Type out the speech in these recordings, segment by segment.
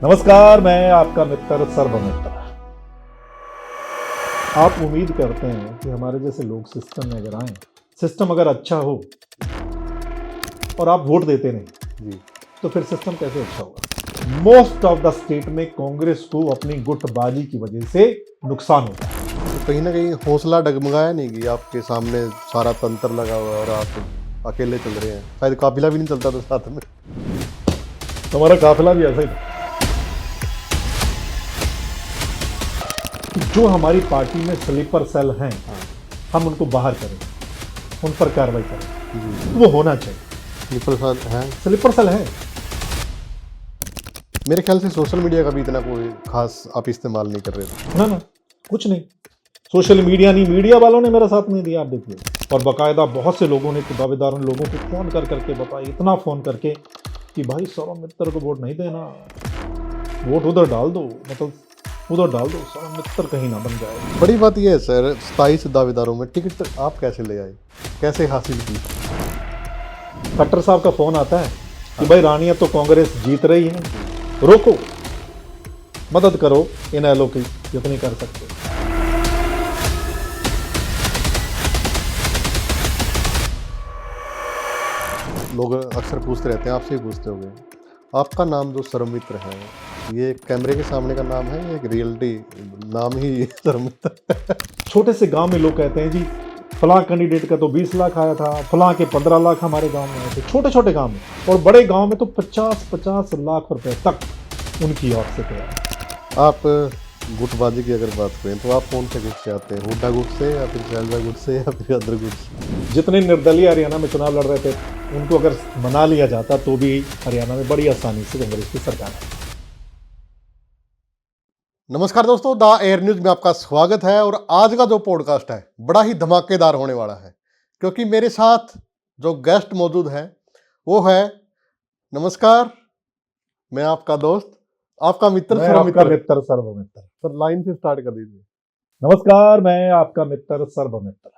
नमस्कार, मैं आपका मित्र सर्वमित्र। आप उम्मीद करते हैं कि हमारे जैसे लोग सिस्टम में अगर आए, सिस्टम अगर अच्छा हो और आप वोट देते नहीं जी। तो फिर सिस्टम कैसे अच्छा होगा। मोस्ट ऑफ द स्टेट में कांग्रेस को अपनी गुटबाजी की वजह से नुकसान होता है। तो कहीं न कहीं हौसला डगमगाया नहीं कि आपके सामने सारा तंत्र लगा हुआ है और आप अकेले चल रहे हैं। शायद काफ़िला भी नहीं चलता था साथ में। हमारा काफिला भी ऐसा ही था। जो हमारी पार्टी में स्लीपर सेल हैं, हम उनको बाहर करें, उन पर कार्रवाई करें, जी। वो होना चाहिए। स्लीपर सेल हैं। स्लीपर सेल है। मेरे ख्याल से सोशल मीडिया का भी इतना कोई ख़ास आप इस्तेमाल नहीं कर रहे थे। ना कुछ नहीं। सोशल मीडिया नहीं, मीडिया वालों ने मेरा साथ नहीं दिया, आप देखिए। और बाकायदा बहुत से लोगों ने, दावेदारों लोगों को फ़ोन कर करके बताया, इतना फ़ोन करके कि भाई सौरभ मित्तर को वोट नहीं देना, वोट उधर डाल दो, मतलब उधर डाल दो, सौरभ मित्तर कहीं ना बन जाए। बड़ी बात ये है सर, 27 दावेदारों में टिकट आप कैसे ले आए? कैसे हासिल की? खट्टर साहब का फ़ोन आता है कि भाई रानिया तो कांग्रेस जीत रही है, रोको, मदद करो इन एलो की जितनी कर सकते हो। लोग अक्सर पूछते रहते हैं, आपसे भी पूछते होंगे। आपका नाम जो सर्वमित्र है, ये कैमरे के सामने का नाम है या एक रियलिटी नाम ही सर्वमित्र है? छोटे से गांव में लोग कहते हैं जी फलां कैंडिडेट का तो 20 लाख आया था, फलां के 15 लाख हमारे गांव में आए थे। छोटे छोटे गांव में, और बड़े गांव में तो 50-50 लाख रुपए तक उनकी ओर से थे। आप गुटबाजी की अगर बात करें तो आप कौन से गुट से आते हैं? हुड्डा गुट से या फिर शैलजा गुट से या फिर अदर गुट से? जितने निर्दलीय हरियाणा में चुनाव लड़ रहे थे, उनको अगर मना लिया जाता तो भी हरियाणा में बड़ी आसानी से कांग्रेस की सरकार है। नमस्कार दोस्तों, द एयर न्यूज में आपका स्वागत है। और आज का जो पॉडकास्ट है बड़ा ही धमाकेदार होने वाला है, क्योंकि मेरे साथ जो गेस्ट मौजूद है वो है, नमस्कार, मैं आपका दोस्त, आपका मित्र मैं आपका सर्वमित्र। मित्र सर्वमित्र। सर लाइन से स्टार्ट कर दीजिए। नमस्कार, मैं आपका मित्र सर्वमित्र।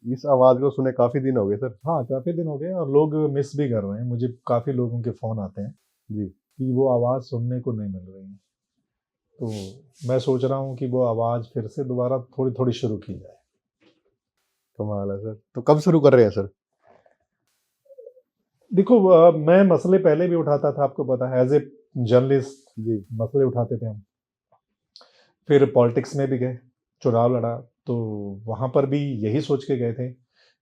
इस आवाज को सुने काफी दिन हो गए सर। हाँ, काफी दिन हो गए और लोग मिस भी कर रहे हैं। मुझे काफी लोगों के फोन आते हैं जी। कि वो आवाज सुनने को नहीं मिल रही है, तो मैं सोच रहा हूँ कि वो आवाज फिर से दोबारा थोड़ी थोड़ी शुरू की जाए। कमाल है सर। तो कब शुरू कर रहे हैं सर? देखो, मैं मसले पहले भी उठाता था, आपको पता है, एज ए जर्नलिस्ट जी। मसले उठाते थे हम। फिर पॉलिटिक्स में भी गए, चुनाव लड़ा, तो वहाँ पर भी यही सोच के गए थे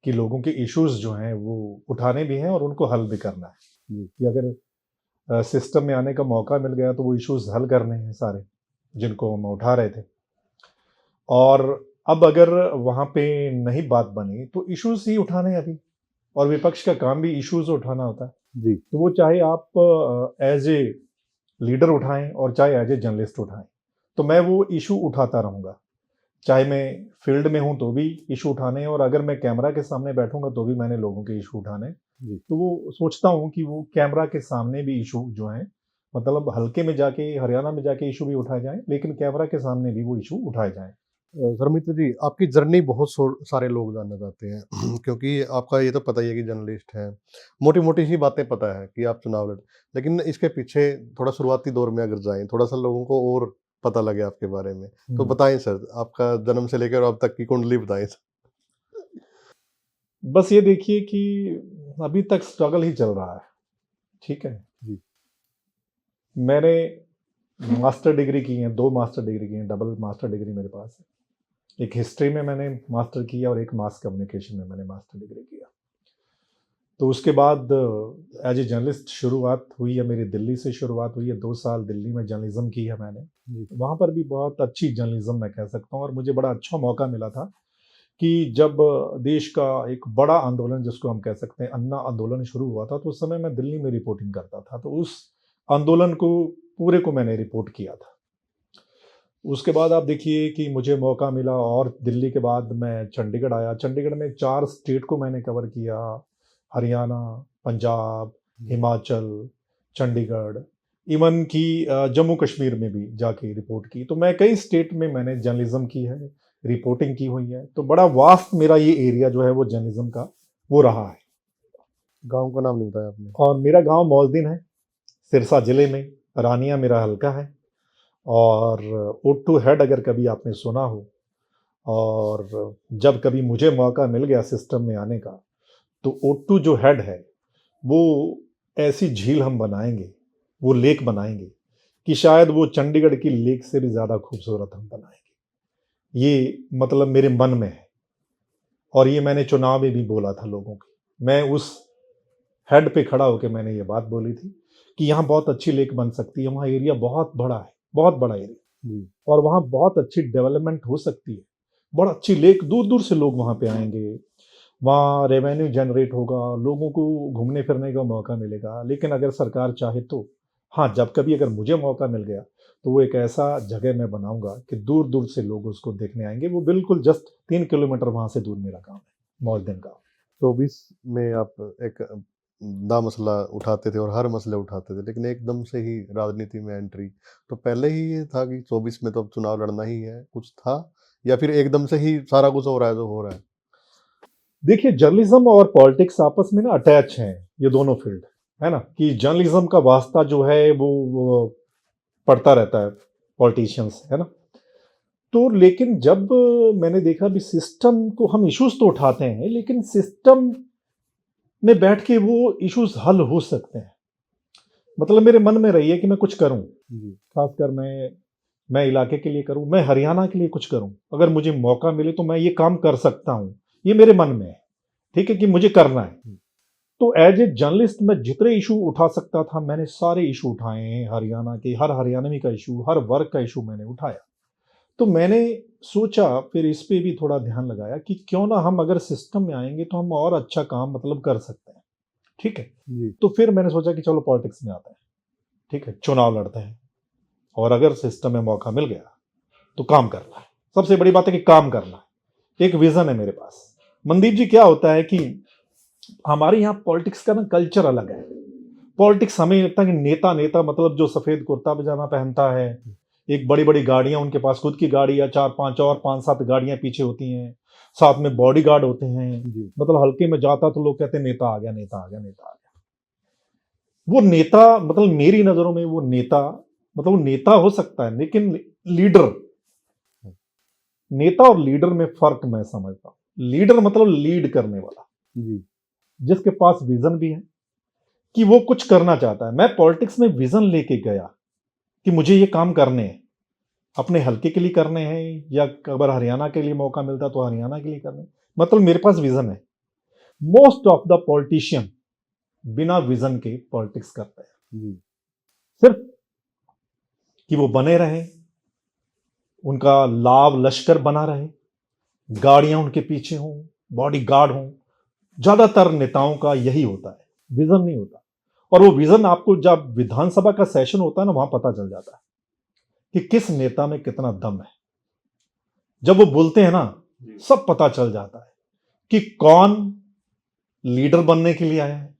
कि लोगों के इश्यूज जो हैं वो उठाने भी हैं और उनको हल भी करना है। जी। कि अगर सिस्टम में आने का मौका मिल गया तो वो इश्यूज हल करने हैं सारे, जिनको हम उठा रहे थे। और अब अगर वहाँ पे नहीं बात बनी तो इश्यूज ही उठाने हैं अभी, और विपक्ष का काम भी इश्यूज उठाना होता है। जी। तो वो चाहे आप एज ए लीडर उठाएं और चाहे एज ए जर्नलिस्ट उठाएं, तो मैं वो इशू उठाता रहूँगा। चाहे मैं फील्ड में हूँ तो भी इशू उठाने हैं, और अगर मैं कैमरा के सामने बैठूंगा तो भी मैंने लोगों के इशू उठाने हैं। जी। तो वो सोचता हूँ कि वो कैमरा के सामने भी इशू जो हैं, मतलब हल्के में जाके हरियाणा में जाके इशू भी उठाए जाएं, लेकिन कैमरा के सामने भी वो इशू उठाए जाएं। धर्मित्र जी, आपकी जर्नी बहुत सारे लोग जानना चाहते हैं क्योंकि आपका ये तो पता ही है कि जर्नलिस्ट हैं, मोटी मोटी सी बातें पता है कि आप चुनाव लड़, लेकिन इसके पीछे थोड़ा शुरुआती दौर में अगर जाएं, थोड़ा सा लोगों को और पता लगे आपके बारे में, तो बताएं सर, आपका जन्म से लेकर अब तक की कुंडली बताएं सर। बस ये देखिए कि अभी तक स्ट्रगल ही चल रहा है, ठीक है। जी। मैंने मास्टर डिग्री की है, 2 मास्टर डिग्री की हैं, डबल मास्टर डिग्री मेरे पास है। एक हिस्ट्री में मैंने मास्टर किया और एक मास कम्युनिकेशन में मैंने मास्टर डिग्री किया। तो उसके बाद एज ए जर्नलिस्ट शुरुआत हुई है मेरी, दिल्ली से शुरुआत हुई है। 2 साल दिल्ली में जर्नलिज्म की है मैंने। जी। वहाँ पर भी बहुत अच्छी जर्नलिज्म मैं कह सकता हूँ, और मुझे बड़ा अच्छा मौका मिला था कि जब देश का एक बड़ा आंदोलन, जिसको हम कह सकते हैं अन्ना आंदोलन, शुरू हुआ था, तो उस समय मैं दिल्ली में रिपोर्टिंग करता था। तो उस आंदोलन को पूरे को मैंने रिपोर्ट किया था। उसके बाद आप देखिए कि मुझे मौका मिला, और दिल्ली के बाद मैं चंडीगढ़ आया। चंडीगढ़ में 4 स्टेट को मैंने कवर किया, हरियाणा, पंजाब, हिमाचल, चंडीगढ़, इवन कि जम्मू कश्मीर में भी जाके रिपोर्ट की। तो मैं कई स्टेट में मैंने जर्नलिज्म की है, रिपोर्टिंग की हुई है। तो बड़ा वास्ट मेरा ये एरिया जो है वो जर्नलिज्म का वो रहा है। गांव का नाम नहीं बताया आपने। और मेरा गांव मौजदीन है, सिरसा जिले में। रानिया मेरा हल्का है, और O2 हेड अगर कभी आपने सुना हो, और जब कभी मुझे मौका मिल गया सिस्टम में आने का, तो O2 जो हेड है, वो ऐसी झील हम बनाएंगे, वो लेक बनाएंगे कि शायद वो चंडीगढ़ की लेक से भी ज़्यादा खूबसूरत हम बनाएंगे। ये मतलब मेरे मन में है, और ये मैंने चुनाव में भी बोला था लोगों के। मैं उस हेड पे खड़ा होकर मैंने ये बात बोली थी कि यहाँ बहुत अच्छी लेक बन सकती है, वहाँ एरिया बहुत बड़ा है, बहुत बड़ा एरिया, जी, और वहाँ बहुत अच्छी डेवलपमेंट हो सकती है। बहुत अच्छी लेक, दूर-दूर से लोग वहाँ पे आएँगे, वहाँ रेवेन्यू जनरेट होगा, लोगों को घूमने फिरने का मौका मिलेगा। लेकिन अगर सरकार चाहे तो, हाँ, जब कभी अगर मुझे मौका मिल गया, तो वो एक ऐसा जगह मैं बनाऊँगा कि दूर-दूर से लोग उसको देखने आएँगे। वो बिल्कुल जस्ट 3 किलोमीटर वहाँ से दूर मेरा गाँव है, मौजदिन गाँव। 24 में आप एक ना मसला उठाते थे और हर मसले उठाते थे, लेकिन एकदम से ही राजनीति में एंट्री, तो पहले ही ये था कि 24 में तो अब चुनाव लड़ना ही है, कुछ था? या फिर एकदम से ही सारा कुछ हो रहा है जो हो रहा है? देखिए, जर्नलिज्म और पॉलिटिक्स आपस में ना अटैच हैं, ये दोनों फील्ड, है ना? कि जर्नलिज्म का वास्ता जो है वो पड़ता रहता है पॉलिटिशियंस से, है ना? तो लेकिन जब मैंने देखा भी सिस्टम को हम इश्यूज़ तो उठाते हैं, लेकिन सिस्टम में बैठ के वो इश्यूज़ हल हो सकते हैं। मतलब मेरे मन में रही है कि मैं कुछ करूँ, जी, खासकर मैं इलाके के लिए करूँ, मैं हरियाणा के लिए कुछ करूँ। अगर मुझे मौका मिले तो मैं ये काम कर सकता हूँ, ये मेरे मन में है, ठीक है? कि मुझे करना है। हुँ, तो एज़ ए जर्नलिस्ट मैं जितने इश्यू उठा सकता था, मैंने सारे इश्यू उठाए हैं हरियाणा के, हर हरियाणवी का इश्यू, हर वर्ग का इश्यू मैंने उठाया। तो मैंने सोचा, फिर इस पे भी थोड़ा ध्यान लगाया कि क्यों ना हम अगर सिस्टम में आएँगे तो हम और अच्छा काम मतलब कर सकते हैं, ठीक है? जी, तो फिर मैंने सोचा कि चलो पॉलिटिक्स में आते हैं, ठीक है? चुनाव लड़ते हैं, और अगर सिस्टम में मौका मिल गया, तो काम करना है। सबसे बड़ी बात है कि काम करना है। एक विज़न है मेरे पास। मनदीप जी, क्या होता है कि हमारे यहाँ पॉलिटिक्स का ना कल्चर अलग है। पॉलिटिक्स हमें लगता है कि नेता मतलब जो सफ़ेद कुर्ता-पजामा पहनता है, एक बड़ी-बड़ी गाड़ियाँ, उनके पास खुद की गाड़ी या 4-5 और 5-7 गाड़ियाँ पीछे होती हैं, साथ में बॉडीगार्ड होते हैं। जी, मतलब हल्के में जाता तो लोग कहते हैं नेता आ गया, नेता आ गया, नेता आ गया। वो नेता मतलब मेरी नज़रों में वो नेता मतलब वो नेता हो सकता है, लेकिन लीडर, हुँ, नेता और लीडर में फ़र्क मैं समझता हूँ। लीडर मतलब लीड करने वाला, जी, जिसके पास विज़न भी है कि वो कुछ करना चाहता है। मैं पॉलिटिक्स में विज़न लेके गया कि मुझे ये काम करने हैं। अपने हलके के लिए करने हैं, या अगर हरियाणा के लिए मौका मिलता तो हरियाणा के लिए करने हैं। मतलब मेरे पास विज़न है। मोस्ट ऑफ द पॉलिटिशियन बिना विज़न के पॉलिटिक्स करते हैं। जी, सिर्फ़ कि वो बने रहें, उनका लाव लश्कर बना रहे, गाड़ियाँ उनके पीछे हों, बॉडीगार्ड हों। ज़्यादातर नेताओं का यही होता है, विज़न नहीं होता। और वो विज़न आपको जब विधानसभा का सेशन होता है ना, वहाँ पता चल जाता है कि किस नेता में कितना दम है। जब वो बोलते हैं ना, सब पता चल जाता है कि कौन लीडर बनने के लिए आया है,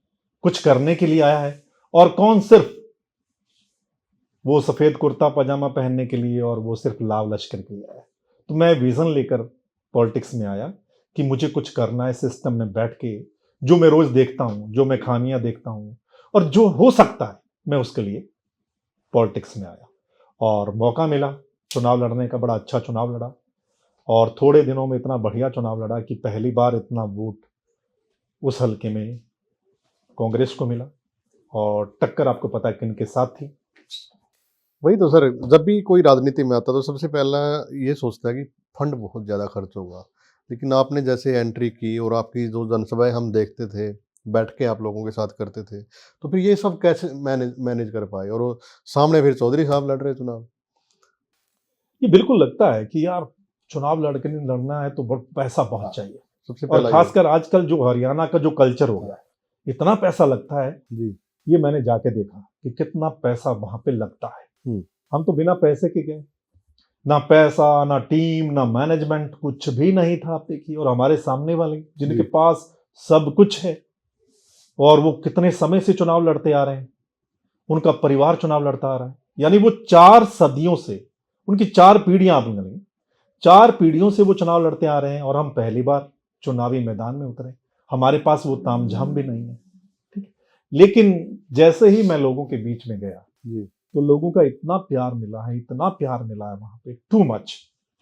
कुछ करने के लिए आया है, और कौन सिर्फ़ वो सफ़ेद कुर्ता पजामा पहनने के लिए और वो सिर्फ़ लाव लश्कर के लिए आया है। तो मैं विज़न लेकर पॉलिटिक्स में आया कि मुझे कुछ करना है सिस्टम में बैठ के, जो मैं रोज़ देखता हूँ, जो मैं खामियाँ देखता हूँ, और जो हो सकता है, मैं उसके लिए पॉलिटिक्स में आया। और मौका मिला चुनाव लड़ने का, बड़ा अच्छा चुनाव लड़ा, और थोड़े दिनों में इतना बढ़िया चुनाव लड़ा कि पहली बार इतना वोट उस हलके में कांग्रेस को मिला, और टक्कर आपको पता है किनके साथ थी। वही तो सर, जब भी कोई राजनीति में आता है तो सबसे पहला ये सोचता है कि फंड बहुत ज़्यादा खर्च होगा। लेकिन आपने जैसे एंट्री की और आपकी जो जनसभाएँ हम देखते थे, बैठ के आप लोगों के साथ करते थे, तो फिर ये सब कैसे मैनेज मैनेज कर पाए? और वो सामने फिर चौधरी साहब लड़ रहे चुनाव। ये बिल्कुल लगता है कि यार चुनाव लड़ना है तो पैसा हाँ, बहुत चाहिए, सबसे और पहला ये। खासकर आजकल जो हरियाणा का जो कल्चर हो गया है, इतना पैसा लगता है। जी, ये मैंने जाके देखा कि कितना पैसा वहां पे लगता है। हुँ, हम तो बिना पैसे के गए, ना पैसा, ना टीम, ना मैनेजमेंट, कुछ भी नहीं था। आप देखिए, और हमारे सामने वाले जिनके जी, पास सब कुछ है, और वो कितने समय से चुनाव लड़ते आ रहे हैं, उनका परिवार चुनाव लड़ता आ रहा है, यानी वो 4 सदियों से, उनकी 4 पीढ़ियां आप गिनें, 4 पीढ़ियों से वो चुनाव लड़ते आ रहे हैं, और हम पहली बार चुनावी मैदान में उतरे। हमारे पास वो तामझाम भी नहीं है, ठीक है। लेकिन जैसे ही मैं लोगों के बीच में गया, जी, तो लोगों का इतना प्यार मिला है, इतना प्यार मिला है वहां पे, टू मच।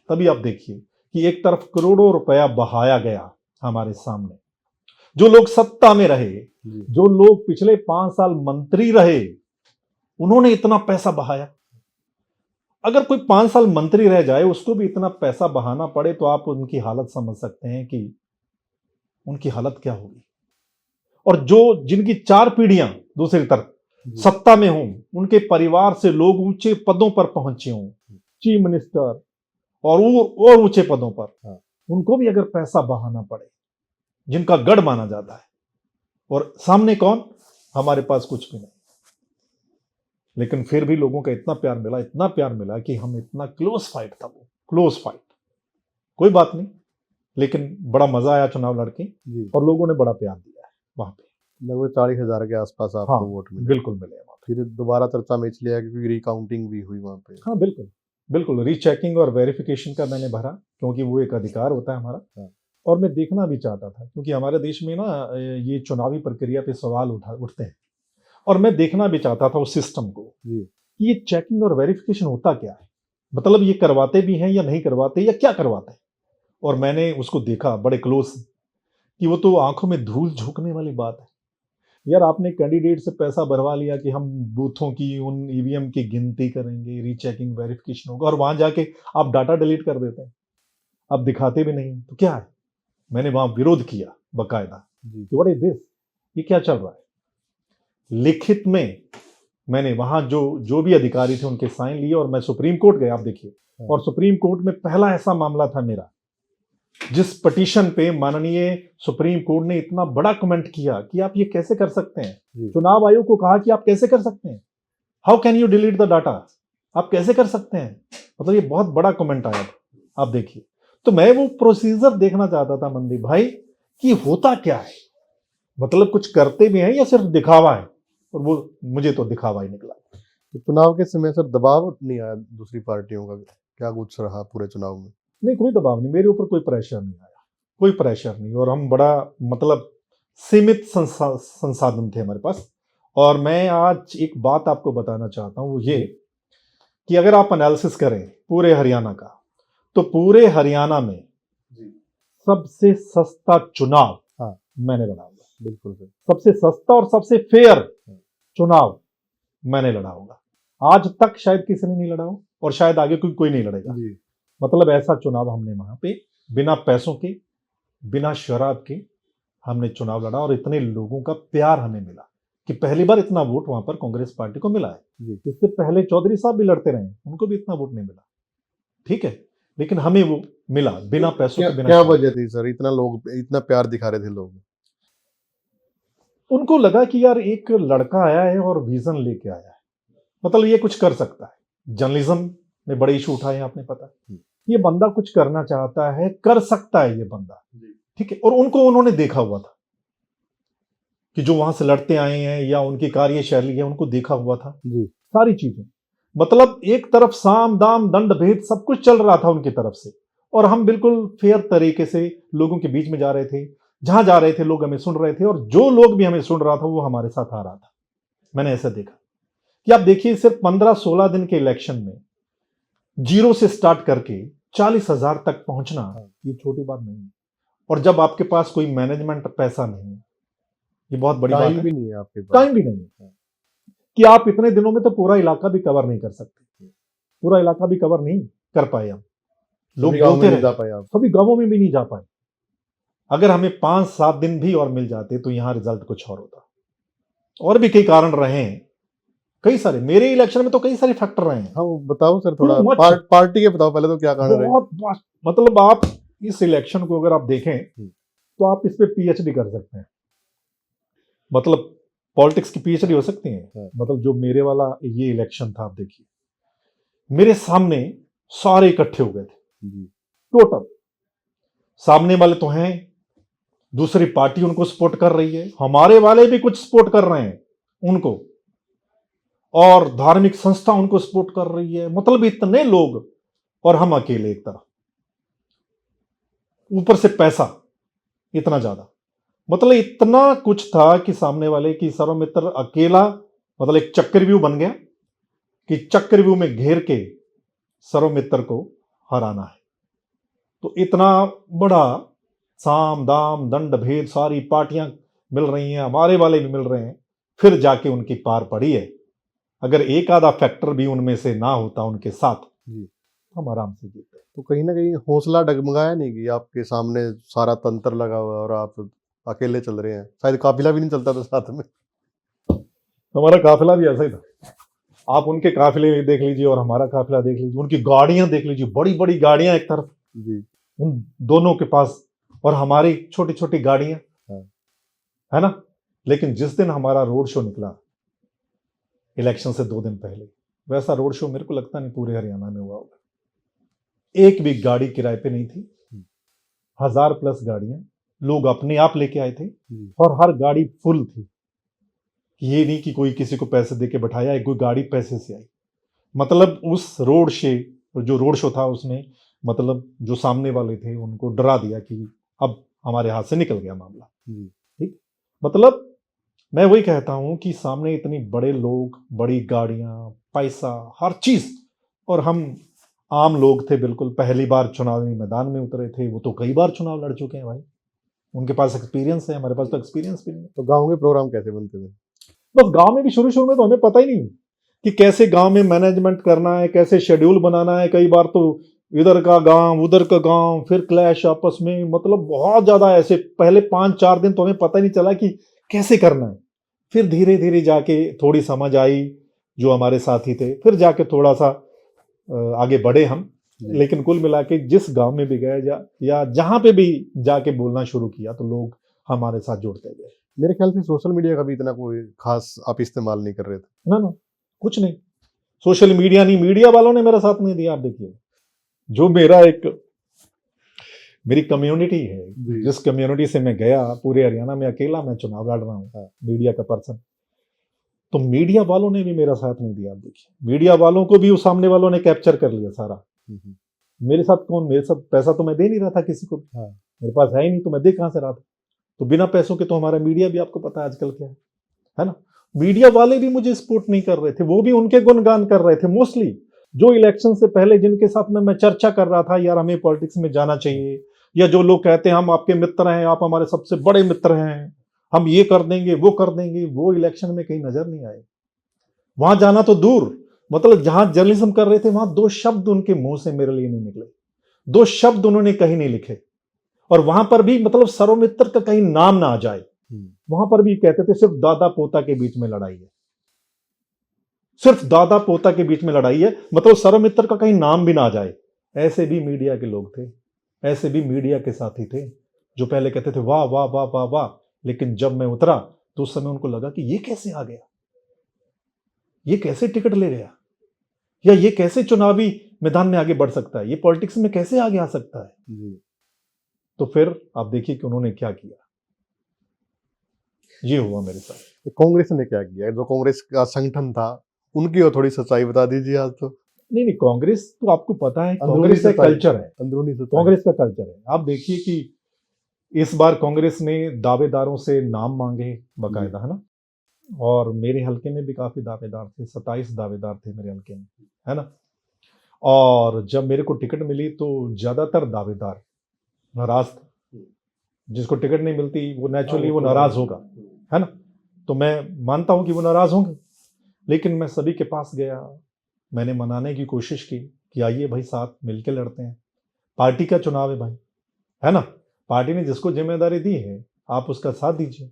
तभी आप देखिए कि एक तरफ करोड़ों रुपया बहाया गया हमारे सामने, जो लोग सत्ता में रहे, जी जो लोग पिछले 5 साल मंत्री रहे, उन्होंने इतना पैसा बहाया। अगर कोई 5 साल मंत्री रह जाए, उसको भी इतना पैसा बहाना पड़े, तो आप उनकी हालत समझ सकते हैं कि उनकी हालत क्या होगी। और जो जिनकी 4 पीढ़ियां दूसरी तरफ जी सत्ता में हों, उनके परिवार से लोग ऊंचे पदों पर पहुंचे हों, चीफ मिनिस्टर और ऊंचे पदों पर, हाँ उनको भी अगर पैसा बहाना पड़े, जिनका गढ़ माना जाता है, और सामने कौन, हमारे पास कुछ भी नहीं, लेकिन फिर भी लोगों का इतना प्यार मिला, इतना प्यार मिला कि हम इतना क्लोज फाइट था, वो क्लोज फाइट। कोई बात नहीं, लेकिन बड़ा मजा आया चुनाव लड़के, जी और लोगों ने बड़ा प्यार दिया है वहां पे। लगभग 40,000 के आसपास हाँ, आपको वोट मिले। बिल्कुल मिले वहां पे। फिर दोबारा चर्चा में इसलिए आया क्योंकि रिकाउंटिंग भी हुई वहाँ पे। हाँ, बिल्कुल बिल्कुल, रीचेकिंग और वेरिफिकेशन का मैंने भरा, क्योंकि वो एक अधिकार होता है हमारा। हाँ और मैं देखना भी चाहता था, क्योंकि हमारे देश में ना ये चुनावी प्रक्रिया पे सवाल उठते हैं, और मैं देखना भी चाहता था उस सिस्टम को जी कि ये चेकिंग और वेरिफिकेशन होता क्या है, मतलब ये करवाते भी हैं या नहीं करवाते, या क्या करवाते हैं। और मैंने उसको देखा बड़े क्लोज से, कि वो तो आंखों में धूल झोंकने वाली बात है। यार, आपने कैंडिडेट से पैसा भरवा लिया कि हम बूथों की, उन ईवीएम की गिनती करेंगे, रीचेकिंग वेरिफिकेशन होगा, और वहां जाके आप डाटा डिलीट कर देते हैं, आप दिखाते भी नहीं, तो क्या है। मैंने वहां विरोध किया बकायदा जी कि व्हाट इज दिस, ये क्या चल रहा है। लिखित में मैंने वहां जो जो भी अधिकारी थे उनके साइन लिए, और मैं सुप्रीम कोर्ट गया, आप देखिए। हाँ और सुप्रीम कोर्ट में पहला ऐसा मामला था मेरा, जिस पिटीशन पे माननीय सुप्रीम कोर्ट ने इतना बड़ा कमेंट किया कि आप ये कैसे कर सकते हैं। जी चुनाव आयोग को कहा कि आप कैसे कर सकते हैं, how can you delete the data, आप कैसे कर सकते हैं। मतलब ये बहुत बड़ा कमेंट आया था, आप देखिए। तो मैं वो प्रोसीजर देखना चाहता था मनदीप भाई, कि होता क्या है, मतलब कुछ करते भी हैं या सिर्फ दिखावा है। और वो मुझे तो दिखावा ही निकला। तो चुनाव के समय सर दबाव नहीं आया दूसरी पार्टियों का, क्या कुछ रहा पूरे चुनाव में? नहीं, कोई दबाव नहीं, मेरे ऊपर कोई प्रेशर नहीं आया, कोई प्रेशर नहीं। और हम बड़ा, मतलब सीमित संसाधन थे हमारे पास। और मैं आज एक बात आपको बताना चाहता हूं, वो ये कि अगर आप एनालिसिस करें पूरे हरियाणा का, तो पूरे हरियाणा में सबसे सस्ता चुनाव हाँ मैंने लड़ा होगा। बिल्कुल सर। सबसे सस्ता और सबसे फेयर चुनाव मैंने लड़ा होगा। आज तक शायद किसी ने नहीं लड़ा हो, और शायद आगे कोई नहीं लड़ेगा। जी मतलब ऐसा चुनाव हमने वहां पे बिना पैसों के, बिना शराब के हमने चुनाव लड़ा, और इतने लोगों का प्यार हमें मिला कि पहली बार इतना वोट वहां पर कांग्रेस पार्टी को मिला है। जी इससे पहले चौधरी साहब भी लड़ते रहे, उनको भी इतना वोट नहीं मिला, ठीक है, लेकिन हमें वो मिला बिना पैसों क्या के, बिना क्या शराब वजह थी सर, इतना लोग इतना प्यार दिखा रहे थे लोग? के। उनको लगा कि यार एक लड़का आया है और विजन लेके आया है, मतलब ये कुछ कर सकता है। जर्नलिज्म में बड़े इशू उठाए हैं, आपने पता, ये बंदा कुछ करना चाहता है, कर सकता है ये बंदा, ठीक है। और उनको उन्होंने देखा हुआ था कि जो वहां से लड़ते आए हैं या उनकी कार्यशैली है, उनको देखा हुआ था जी सारी चीजें। मतलब एक तरफ साम दाम दंड भेद सब कुछ चल रहा था उनकी तरफ से, और हम बिल्कुल फेयर तरीके से लोगों के बीच में जा रहे थे। जहां जा रहे थे लोग हमें सुन रहे थे, और जो लोग भी हमें सुन रहा था वो हमारे साथ आ रहा था। मैंने ऐसा देखा कि आप देखिए, सिर्फ 15-16 दिन के इलेक्शन में जीरो से स्टार्ट करके 40,000 तक पहुंचना, ये छोटी बात नहीं है। और जब आपके पास कोई मैनेजमेंट पैसा नहीं है, ये बहुत बड़ी बात टाइम है। भी नहीं है आपके पास। टाइम भी नहीं है कि आप इतने दिनों में तो पूरा इलाका भी कवर नहीं कर सकते, पूरा इलाका भी कवर नहीं कर पाए हम। लोग सभी गाँव बोलते में नहीं रहे, जा पाए आप। सभी गांवों में भी नहीं जा पाए। अगर हमें 5-7 दिन भी और मिल जाते तो यहां रिजल्ट कुछ और होता। और भी कई कारण रहे हैं, कई सारे, मेरे इलेक्शन में तो कई सारे फैक्टर रहे हैं। हाँ वो बताओ सर थोड़ा, Too much। पार्टी के बताओ पहले, तो क्या कारण रहे? बहुत मतलब आप इस इलेक्शन को अगर आप देखें तो आप इस पे पीएचडी कर सकते हैं, मतलब पॉलिटिक्स की पीएचडी हो सकती है। मतलब जो मेरे वाला ये इलेक्शन था, आप देखिए मेरे सामने सारे इकट्ठे हो गए थे टोटल। सामने वाले तो हैं, दूसरी पार्टी उनको सपोर्ट कर रही है, हमारे वाले भी कुछ सपोर्ट कर रहे हैं उनको, और धार्मिक संस्था उनको सपोर्ट कर रही है। मतलब इतने लोग, और हम अकेले एक तरफ, ऊपर से पैसा इतना ज्यादा। मतलब इतना कुछ था कि सामने वाले की सर्वमित्र अकेला, मतलब एक चक्रव्यूह बन गया कि चक्रव्यूह में घेर के सर्वमित्र को हराना है। तो इतना बड़ा साम दाम दंड भेद सारी पार्टियां मिल रही हैं, हमारे वाले भी मिल रहे हैं, फिर जाके उनकी पार पड़ी है। अगर एक आधा फैक्टर भी उनमें से ना होता उनके साथ, जी। हम आराम से जीते। तो कहीं न कहीं हौसला डगमगाया नहीं कि आपके सामने सारा तंत्र लगा हुआ है और आप अकेले चल रहे हैं? शायद काफ़िला भी नहीं चलता था साथ में। हमारा काफिला भी ऐसा ही था। आप उनके काफिले देख लीजिए और हमारा काफिला देख लीजिए, उनकी गाड़ियां देख लीजिए, बड़ी बड़ी गाड़ियां एक तरफ, जी। उन दोनों के पास, और हमारी छोटी छोटी गाड़ियां, हाँ। है ना। लेकिन जिस दिन हमारा रोड शो निकला इलेक्शन से 2 दिन पहले, वैसा रोड शो मेरे को लगता नहीं पूरे हरियाणा में हुआ होगा। एक भी गाड़ी किराए पे नहीं थी, 1000+ गाड़ियां लोग अपने आप लेके आए थे, जी। और हर गाड़ी फुल थी। ये नहीं कि कोई किसी को पैसे दे के बैठाया, कोई गाड़ी पैसे से आई। मतलब उस जो रोड शो था उसमें, मतलब जो सामने वाले थे उनको डरा दिया कि अब हमारे हाथ से निकल गया मामला। जी। ठीक, मतलब मैं वही कहता हूं कि सामने इतनी बड़े लोग, बड़ी गाड़ियां, पैसा, हर चीज, और हम आम लोग थे, बिल्कुल पहली बार चुनावी मैदान में उतरे थे। वो तो कई बार चुनाव लड़ चुके हैं भाई, उनके पास एक्सपीरियंस है, हमारे पास तो एक्सपीरियंस भी नहीं है। तो गाँव के प्रोग्राम कैसे बनते थे? बस गांव में भी शुरू शुरू में तो हमें पता ही नहीं कि कैसे गांव में मैनेजमेंट करना है, कैसे शेड्यूल बनाना है। कई बार तो इधर का गांव उधर का गांव, फिर क्लैश आपस में, मतलब बहुत ज्यादा ऐसे। पहले 5-4 दिन तो हमें पता ही नहीं चला कि कैसे करना है। फिर धीरे धीरे जाके थोड़ी समझ आई, जो हमारे साथी थे, फिर जाके थोड़ा सा आगे बढ़े हम। जी। लेकिन कुल मिला के जिस गांव में भी गए या जहां पे भी जाके बोलना शुरू किया तो लोग हमारे साथ जुड़ते गए। मेरे ख्याल से सोशल मीडिया का भी इतना कोई ख़ास आप इस्तेमाल नहीं कर रहे थे। ना ना, कुछ नहीं। सोशल मीडिया नहीं, मीडिया वालों ने मेरा साथ नहीं दिया। आप देखिए, जो मेरी कम्युनिटी है, जी। जिस कम्युनिटी से मैं गया, पूरे हरियाणा में अकेला मैं चुनाव लड़ रहा हूँ, मीडिया का पर्सन, तो मीडिया वालों ने भी मेरा साथ नहीं दिया। आप देखिए, मीडिया वालों को भी उस सामने वालों ने कैप्चर कर लिया सारा। हुँ, हुँ। मेरे साथ पैसा तो मैं दे नहीं रहा था किसी को भी। हाँ। मेरे पास है ही नहीं, तो मैं दे कहां से रहा था। तो बिना पैसों के तो हमारा मीडिया भी, आपको पता है आजकल क्या है ना। मीडिया वाले भी मुझे सपोर्ट नहीं कर रहे थे, वो भी उनके गुणगान कर रहे थे मोस्टली। जो इलेक्शन से पहले जिनके साथ में मैं चर्चा कर रहा था, यार हमें पॉलिटिक्स में जाना चाहिए, या जो लोग कहते हैं हम आपके मित्र हैं, आप हमारे सबसे बड़े मित्र हैं, हम ये कर देंगे वो कर देंगे, वो इलेक्शन में कहीं नजर नहीं आए। वहां जाना तो दूर, मतलब जहां जर्नलिज्म कर रहे थे वहां 2 शब्द उनके मुंह से मेरे लिए नहीं निकले, 2 शब्द उन्होंने कहीं नहीं लिखे। और वहां पर भी मतलब सर्वमित्र का कहीं नाम ना आ जाए, वहां पर भी कहते थे सिर्फ दादा पोता के बीच में लड़ाई है, सिर्फ दादा पोता के बीच में लड़ाई है, मतलब सर्वमित्र का कहीं नाम भी ना आ जाए। ऐसे भी मीडिया के लोग थे, ऐसे भी मीडिया के साथी थे, जो पहले कहते थे वाह वाह वाह वाह वाह, लेकिन जब मैं उतरा तो उस समय उनको लगा कि ये कैसे आ गया, ये कैसे टिकट ले गया, या ये कैसे चुनावी मैदान में आगे बढ़ सकता है, ये पॉलिटिक्स में कैसे आगे आ सकता है। जी। तो फिर आप देखिए कि उन्होंने क्या किया। ये हुआ मेरे साथ। तो कांग्रेस ने क्या किया? जो कांग्रेस का संगठन था, उनकी और थोड़ी सच्चाई बता दीजिए आज तो। नहीं नहीं, कांग्रेस तो आपको पता है, अंदरूनी कांग्रेस का सच्चाई, कल्चर है, अंदरूनी सच्चाई। कांग्रेस का कल्चर है। आप देखिए कि इस बार कांग्रेस ने दावेदारों से नाम मांगे बाकायदा, है ना। और मेरे हल्के में भी काफी दावेदार थे, 27 दावेदार थे मेरे हल्के में, है ना। और जब मेरे को टिकट मिली तो ज्यादातर दावेदार नाराज थे। जिसको टिकट नहीं मिलती वो नेचुरली वो नाराज होगा, है ना। तो मैं मानता हूं कि वो नाराज होंगे, लेकिन मैं सभी के पास गया, मैंने मनाने की कोशिश की कि आइए भाई साथ मिलके लड़ते हैं, पार्टी का चुनाव है भाई, है ना। पार्टी ने जिसको जिम्मेदारी दी है आप उसका साथ दीजिए,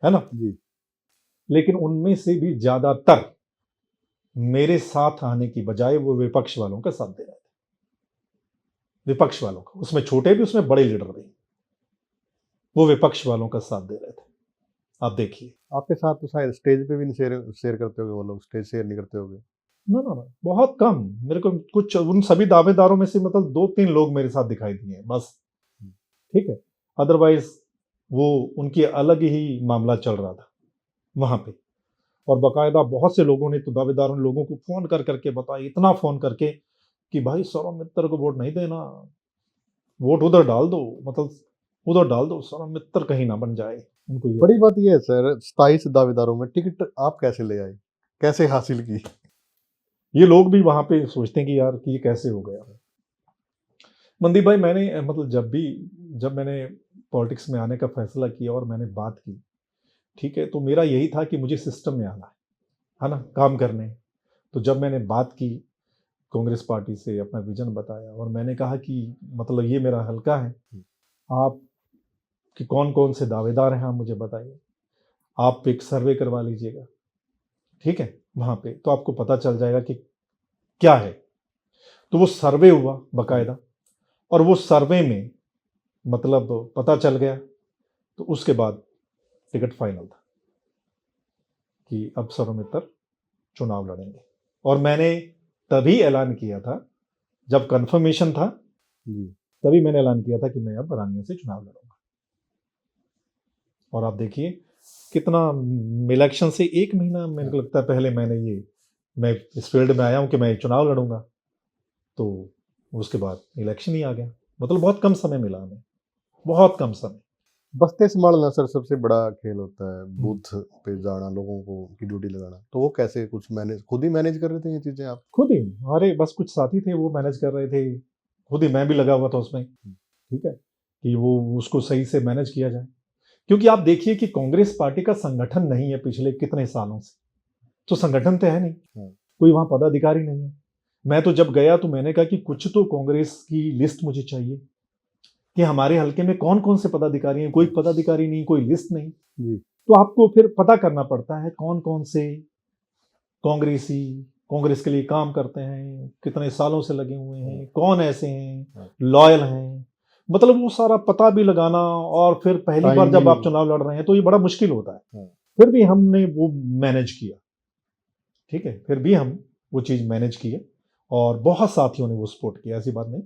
है ना। जी। लेकिन उनमें से भी ज्यादातर मेरे साथ आने की बजाय वो विपक्ष वालों का साथ दे रहे थे, विपक्ष वालों का, उसमें छोटे भी उसमें बड़े लीडर भी, वो विपक्ष वालों का साथ दे रहे थे। आप देखिए, आपके साथ तो शायद स्टेज पे भी नहीं शेयर शेयर करते होंगे वो लोग, स्टेज शेयर नहीं करते होंगे। ना ना ना, बहुत कम। मेरे को कुछ उन सभी दावेदारों में से मतलब 2-3 लोग मेरे साथ दिखाई दिए बस, ठीक है। अदरवाइज वो उनकी अलग ही मामला चल रहा था वहां पे। और बाकायदा बहुत से लोगों ने तो दावेदारों ने लोगों को फोन कर करके बताया, इतना फोन करके कि भाई सौरभ मित्तर को वोट नहीं देना, वोट उधर डाल दो, मतलब उधर डाल दो, सौरभ मित्तर कहीं ना बन जाए। उनको ये बड़ी बात ये है सर, 27 दावेदारों में टिकट आप कैसे ले आए? कैसे हासिल की? ये लोग भी वहाँ पे सोचते हैं कि यार कि ये कैसे हो गया। मनदीप भाई, मैंने मतलब जब मैंने पॉलिटिक्स में आने का फैसला किया और मैंने बात की, ठीक है, तो मेरा यही था कि मुझे सिस्टम में आना है ना, काम करने। तो जब मैंने बात की कांग्रेस पार्टी से, अपना विजन बताया और मैंने कहा कि मतलब ये मेरा हल्का है, आप कि कौन-कौन से दावेदार हैं आप मुझे बताइए। आप एक सर्वे करवा लीजिएगा, ठीक है? वहाँ पे तो आपको पता चल जाएगा कि क्या है। तो वो सर्वे हुआ बाकायदा और वो सर्वे में मतलब पता चल गया, तो उसके बाद टिकट फाइनल था कि अब सर्वमित्र चुनाव लड़ेंगे। और मैंने तभी ऐलान किया था, जब कन्फर्मेशन था, जी। तभी मैंने ऐलान किया था कि मैं अब रानिया से चुनाव लड़ूँगा। और आप देखिए कितना इलेक्शन से 1 महीना मेरे को लगता है पहले मैं इस फील्ड में आया हूँ कि मैं चुनाव लड़ूँगा। तो उसके बाद इलेक्शन ही आ गया। मतलब बहुत कम समय मिला हमें, बहुत कम समय। बस्ते संभालना सर सबसे बड़ा खेल होता है, हुँ। बूथ पे जाना, लोगों को की ड्यूटी लगाना। तो वो कैसे कुछ मैनेज खुद ही मैनेज कर रहे थे ये चीज़ें आप? खुद ही, हमारे बस कुछ साथी थे वो मैनेज कर रहे थे। खुद ही मैं भी लगा हुआ था उसमें, ठीक है? कि वो उसको सही से मैनेज किया जाए। क्योंकि आप देखिए कि कांग्रेस पार्टी का संगठन नहीं है पिछले कितने सालों से। तो संगठन तो है नहीं, हाँ। कोई वहाँ पदाधिकारी नहीं है। मैं तो जब गया तो मैंने कहा कि कुछ तो कांग्रेस की लिस्ट मुझे चाहिए, कि हमारे हलके में कौन-कौन से पदाधिकारी हैं, कोई पदाधिकारी नहीं, कोई लिस्ट नहीं। जी। तो आपको फिर पता करना पड़ता है कौन-कौन से कांग्रेसी कांग्रेस के लिए काम करते हैं, कितने सालों से लगे हुए हैं, कौन ऐसे हैं, लॉयल हैं। मतलब वो सारा पता भी लगाना और फिर पहली बार टाइम जब आप भी। चुनाव लड़ रहे हैं तो ये बड़ा मुश्किल होता है। हाँ। फिर भी हमने वो मैनेज किया, ठीक है? फिर भी हम वो चीज़ मैनेज किए और बहुत साथियों ने वो सपोर्ट किया, ऐसी बात नहीं।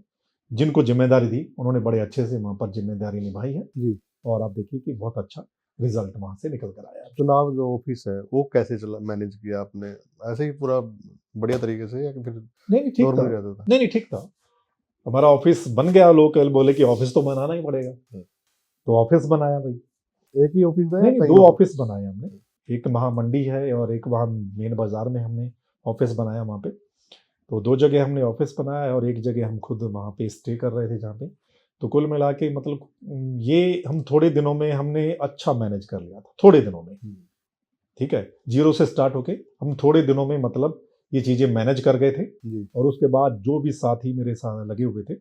जिनको ज़िम्मेदारी दी, उन्होंने बड़े अच्छे से वहाँ पर ज़िम्मेदारी निभाई है जी। और आप देखिए कि बहुत अच्छा रिज़ल्ट वहाँ से निकल कर आया है। चुनाव जो ऑफिस है वो कैसे चला मैनेज किया आपने? ऐसे ही पूरा बढ़िया तरीके से या फिर नहीं, नहीं ठीक था। नॉर्मली रहता था? नहीं, नहीं ठीक था। हमारा ऑफ़िस बन गया, लोग कल बोले कि ऑफ़िस तो बनाना ही पड़ेगा। हुँ। तो ऑफ़िस बनाया भई। एक ही ऑफिस था या नहीं, नहीं कई 2 ऑफिस? ऑफ़िस बनाए हमने। एक वहाँ मंडी है और एक वहाँ मेन बाज़ार में हमने ऑफ़िस बनाया वहाँ पे। तो 2 जगह हमने ऑफ़िस बनाया और एक जगह हम खुद वहाँ पे स्टे कर रहे थे जहाँ पे। तो कुल मिला के मतलब ये हम थोड़े दिनों में हमने अच्छा मैनेज कर लिया था, थोड़े दिनों में, हुँ। ठीक है? ज़ीरो से स्टार्ट होके हम थोड़े दिनों में मतलब ये चीज़ें मैनेज कर गए थे जी। और उसके बाद जो भी साथी मेरे साथ लगे हुए थे,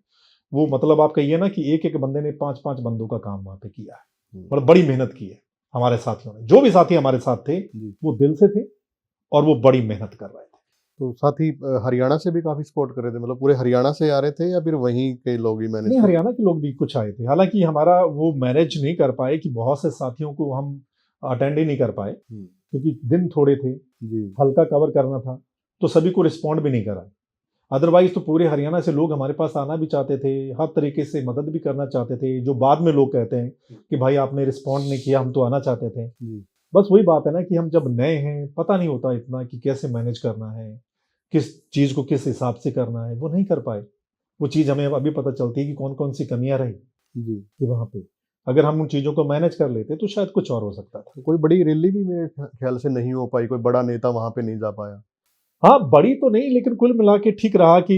वो मतलब आप कहिए ना कि एक-एक बंदे ने 5-5 बंदों का काम वहाँ पे किया है। हुँ। मतलब बड़ी मेहनत की है हमारे साथियों ने। जो भी साथी हमारे साथ थे, जी। वो दिल से थे और वो बड़ी मेहनत कर रहे थे। तो साथ ही हरियाणा से भी काफ़ी सपोर्ट कर रहे थे, मतलब पूरे हरियाणा से आ रहे थे या फिर वहीं के लोग ही मैनेज नहीं, कर? हरियाणा के लोग भी कुछ आए थे। हालाँकि हमारा वो मैनेज नहीं कर पाए कि बहुत से साथियों को हम अटेंड ही नहीं कर पाए, हुँ। क्योंकि दिन थोड़े थे, जी। हल्का कवर करना था, तो सभी को रिस्पॉन्ड भी नहीं करा। अदरवाइज़ तो पूरे हरियाणा से लोग हमारे पास आना भी चाहते थे, हर तरीके से मदद भी करना चाहते थे, जो बाद में लोग कहते हैं कि भाई आपने रिस्पॉन्ड नहीं किया, हम तो आना चाहते थे। जी। बस वही बात है ना कि हम जब नए हैं, पता नहीं होता इतना कि कैसे मैनेज करना है, किस चीज़ को किस हिसाब से करना है, वो नहीं कर पाए। वो चीज़ हमें अब अभी पता चलती है कि कौन-कौन सी कमियाँ रही जी। कि वहाँ पे। अगर हम उन चीज़ों को मैनेज कर लेते तो शायद कुछ और हो सकता था। तो कोई बड़ी रैली भी मेरे ख्याल से नहीं हो पाई, कोई बड़ा नेता वहाँ पे नहीं जा पाया। हाँ, बड़ी तो नहीं लेकिन कुल मिला के ठीक रहा कि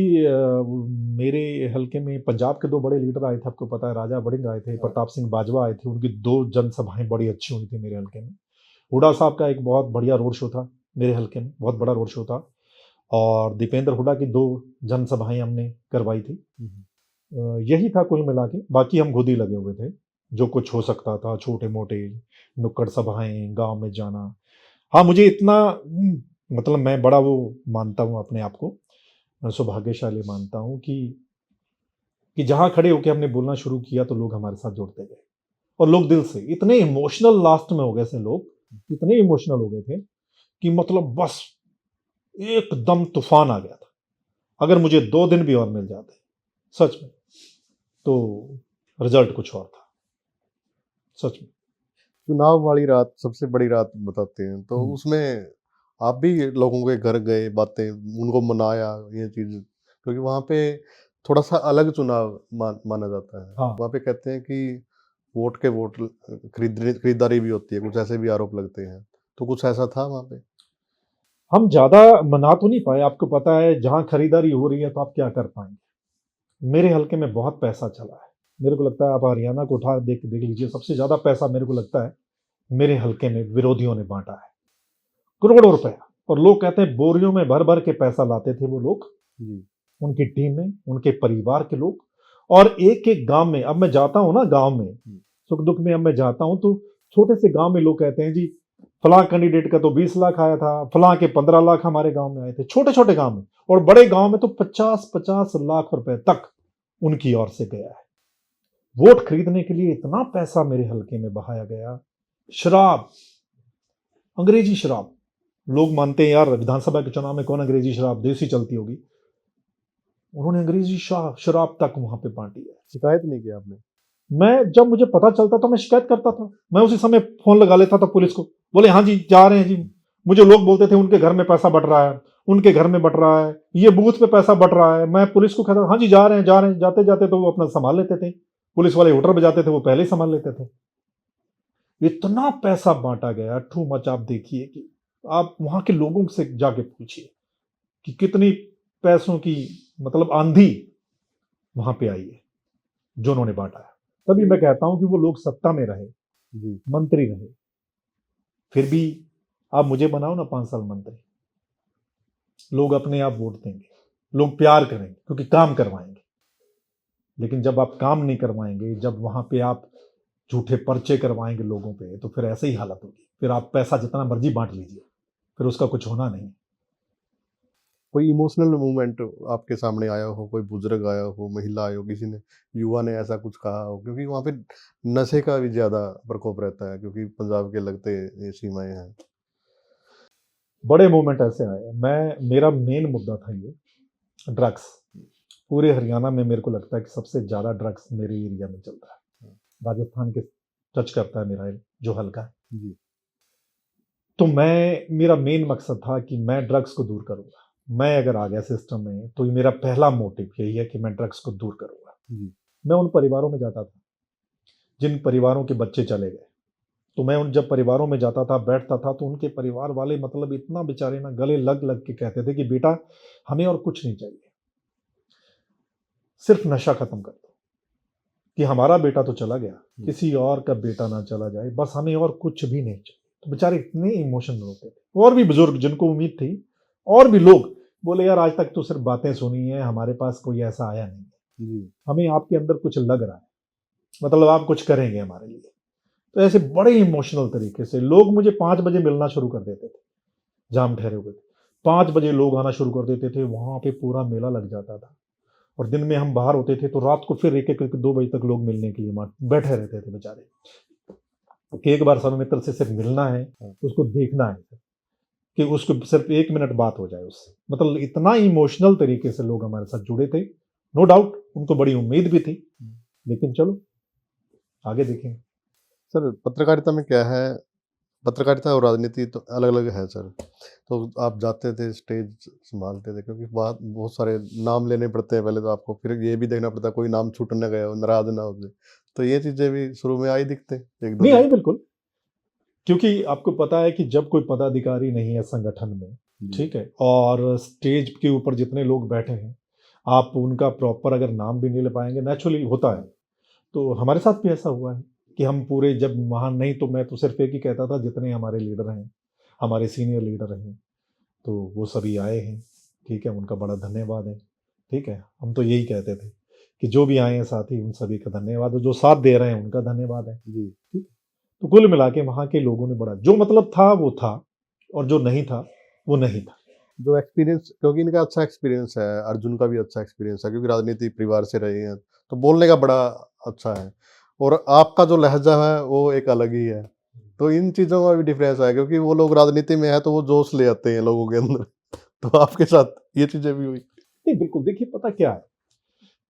मेरे हलके में पंजाब के 2 बड़े लीडर आए थे, आपको पता है राजा वड़िंग आए थे, हाँ। प्रताप सिंह बाजवा आए थे, उनकी 2 जनसभाएँ बड़ी अच्छी हुई थी मेरे हलके में। हुड्डा साहब का एक बहुत बढ़िया रोड शो था मेरे हलके में, बहुत बड़ा रोड शो था और दीपेंद्र हुड्डा की 2 जनसभाएँ हमने करवाई थी। हुँ, हुँ। यही था कुल मिला के, बाकी हम खुद ही लगे हुए थे, जो कुछ हो सकता था, छोटे-मोटे नुक्कड़ सभाएँ, गाँव में जाना। हाँ, मुझे इतना मतलब मैं बड़ा वो मानता हूँ अपने आप को, सौभाग्यशाली मानता हूँ कि जहाँ खड़े होके हमने बोलना शुरू किया तो लोग हमारे साथ जुड़ते गए और लोग दिल से इतने इमोशनल लास्ट में हो गए थे लोग, इतने इमोशनल हो गए थे कि मतलब बस एकदम तूफ़ान आ गया था। अगर मुझे 2 दिन भी और मिल जाते, सच में, तो रिज़ल्ट कुछ और था, सच में। चुनाव वाली रात सबसे बड़ी रात बताते हैं, तो हुँ। उसमें आप भी लोगों के घर गए, बातें उनको मनाया ये चीज़, क्योंकि वहाँ पे थोड़ा-सा अलग चुनाव माना जाता है। हाँ। वहाँ पे कहते हैं कि वोट के वोट खरीदारी भी होती है, कुछ ऐसे भी आरोप लगते हैं। तो कुछ ऐसा था वहाँ पे? हम ज़्यादा मना तो नहीं पाए, आपको पता है जहाँ खरीदारी हो रही है तो आप क्या कर पाएँगे? मेरे हलके में बहुत पैसा चला है। मेरे को लगता है आप हरियाणा को उठा देख देख लीजिए, सबसे ज़्यादा पैसा मेरे को लगता है मेरे हलके में विरोधियों ने बाँटा है। करोड़ों रुपया। और लोग कहते हैं बोरियों में भर-भर के पैसा लाते थे वो लोग, जी, उनकी टीमें, उनके परिवार के लोग। और एक-एक गाँव में अब मैं जाता हूँ ना गाँव में, सुख-दुःख में अब मैं जाता हूँ तो छोटे से गाँव में लोग कहते हैं जी, फलाँ कैंडिडेट का तो 20 लाख आया था, फलाँ के 15 लाख हमारे गाँव में आए थे। छोटे-छोटे गाँव में और बड़े गाँव में तो 50-50 लाख रुपए तक उनकी ओर से गया है। वोट खरीदने के लिए इतना पैसा मेरे हलके में बहाया गया। शराब, अंग्रेजी शराब। लोग मानते हैं यार विधानसभा के चुनाव में कौन अंग्रेजी शराब, देसी चलती होगी। उन्होंने अंग्रेजी शराब तक वहां पे बांटी है। शिकायत नहीं की आपने? मैं जब मुझे पता चलता था मैं शिकायत करता था। मैं उसी समय फोन लगा लेता था पुलिस को, बोले हाँ जी जा रहे हैं जी। मुझे लोग बोलते थे उनके घर में पैसा बट रहा है, उनके घर में बट रहा है, ये बूथ पे पैसा बट रहा है। मैं पुलिस को कहता हाँ जी जा रहे हैं जा रहे हैं। जाते जाते तो वो अपना संभाल लेते थे। पुलिस वाले होटल पे जाते थे, वो पहले ही संभाल लेते थे। इतना पैसा बांटा गया, टू मच। आप देखिए कि आप वहां के लोगों से जाके पूछिए कि कितनी पैसों की मतलब आंधी वहां पे आई है जो उन्होंने बांटा है। तभी मैं कहता हूं कि वो लोग सत्ता में रहे, जी, मंत्री रहे, फिर भी आप मुझे बनाओ ना 5 साल मंत्री, लोग अपने आप वोट देंगे, लोग प्यार करेंगे क्योंकि काम करवाएंगे। लेकिन जब आप काम नहीं करवाएंगे, जब वहां पे आप झूठे पर्चे करवाएंगे लोगों पे, तो फिर ऐसे ही हालत होगी। फिर आप पैसा जितना मर्जी बांट लीजिए, फिर उसका कुछ होना नहीं। कोई इमोशनल मूवमेंट आपके सामने आया हो, कोई बुजुर्ग आया हो, महिला आई हो, किसी ने युवा ने ऐसा कुछ कहा हो? क्योंकि वहाँ पे नशे का भी ज़्यादा प्रकोप रहता है, क्योंकि पंजाब के लगते ये सीमाएँ हैं। बड़े मूवमेंट ऐसे आए। मैं मेरा मेन मुद्दा था ये ड्रग्स। पूरे हरियाणा में मेरे को लगता है कि सबसे ज़्यादा ड्रग्स मेरे एरिया में चलता है। राजस्थान के टच करता है मेरा जो हल्का है। जी, तो मेरा मेन मकसद था कि मैं ड्रग्स को दूर करूँगा। मैं अगर आ गया सिस्टम में तो ये मेरा पहला मोटिव यही है कि मैं ड्रग्स को दूर करूँगा। जी, मैं उन परिवारों में जाता था, जिन परिवारों के बच्चे चले गए। तो मैं उन जब परिवारों में जाता था, बैठता था तो उनके परिवार वाले मतलब इतना बेचारे ना गले लग-लग के कहते थे कि बेटा हमें और कुछ नहीं चाहिए। सिर्फ नशा खत्म कर दो। कि हमारा बेटा तो चला गया, किसी और का बेटा ना चला जाए, बस हमें और कुछ भी नहीं चाहिए। तो बेचारे इतने इमोशनल होते थे। और भी बुजुर्ग जिनको उम्मीद थी, और भी लोग बोले यार आज तक तो सिर्फ बातें सुनी है, हमारे पास कोई ऐसा आया नहीं। जी। हमें आपके अंदर कुछ लग रहा है, मतलब आप कुछ करेंगे हमारे लिए। तो ऐसे बड़े इमोशनल तरीके से लोग मुझे 5 बजे मिलना शुरू कर देते थे, जहाँ हम ठहरे हुए थे। 5 बजे लोग आना शुरू कर देते थे, वहाँ पे पूरा मेला लग जाता था। और दिन में हम बाहर होते थे तो रात को फिर एक-एक करके 2 बजे तक लोग मिलने के लिए वहाँ बैठे रहते थे बेचारे। कि एक बार सब मित्र से सिर्फ मिलना है, उसको देखना है कि उसको सिर्फ 1 मिनट बात हो जाए उससे। मतलब इतना इमोशनल तरीके से लोग हमारे साथ जुड़े थे। नो डाउट उनको बड़ी उम्मीद भी थी, लेकिन चलो आगे देखेंगे। सर, पत्रकारिता में क्या है, पत्रकारिता और राजनीति तो अलग-अलग है सर। तो आप जाते थे, स्टेज सँभालते थे, क्योंकि बात बहुत सारे नाम लेने पड़ते हैं पहले तो आपको, फिर ये भी देखना पड़ता है कोई नाम छूट ना गया हो, नाराज़ ना हो जाए। तो ये चीज़ें भी शुरू में आई दिखते 1-2 नहीं दिन? आई बिल्कुल, क्योंकि आपको पता है कि जब कोई पदाधिकारी नहीं है संगठन में, जी, ठीक है? और स्टेज के ऊपर जितने लोग बैठे हैं, आप उनका प्रॉपर अगर नाम भी नहीं ले पाएँगे, नेचुरली होता है। तो हमारे साथ भी ऐसा हुआ है कि हम पूरे जब वहाँ नहीं तो मैं तो सिर्फ़ एक ही कहता था जितने हमारे लीडर हैं, हमारे सीनियर लीडर हैं, तो वो सभी आए हैं, ठीक है? उनका बड़ा धन्यवाद है, ठीक है? हम तो यही कहते थे कि जो भी आए हैं साथी उन सभी का धन्यवाद और जो साथ दे रहे हैं उनका धन्यवाद है, जी। ठीक? तो कुल मिला के वहाँ के लोगों ने बड़ा जो मतलब था वो था और जो नहीं था, वो नहीं था। जो एक्सपीरियंस, क्योंकि इनका अच्छा एक्सपीरियंस है, अर्जुन का भी अच्छा एक्सपीरियंस है, क्योंकि राजनीति परिवार से रहे हैं, तो बोलने का बड़ा अच्छा है। और आपका जो लहज़ा है वो एक अलग ही है। तो इन चीज़ों का भी डिफ़रेंस है, क्योंकि वो लोग राजनीति में है तो वो जोश ले आते हैं लोगों के अंदर। तो आपके साथ ये चीज़ें भी हुई? नहीं बिल्कुल, देखिए पता क्या है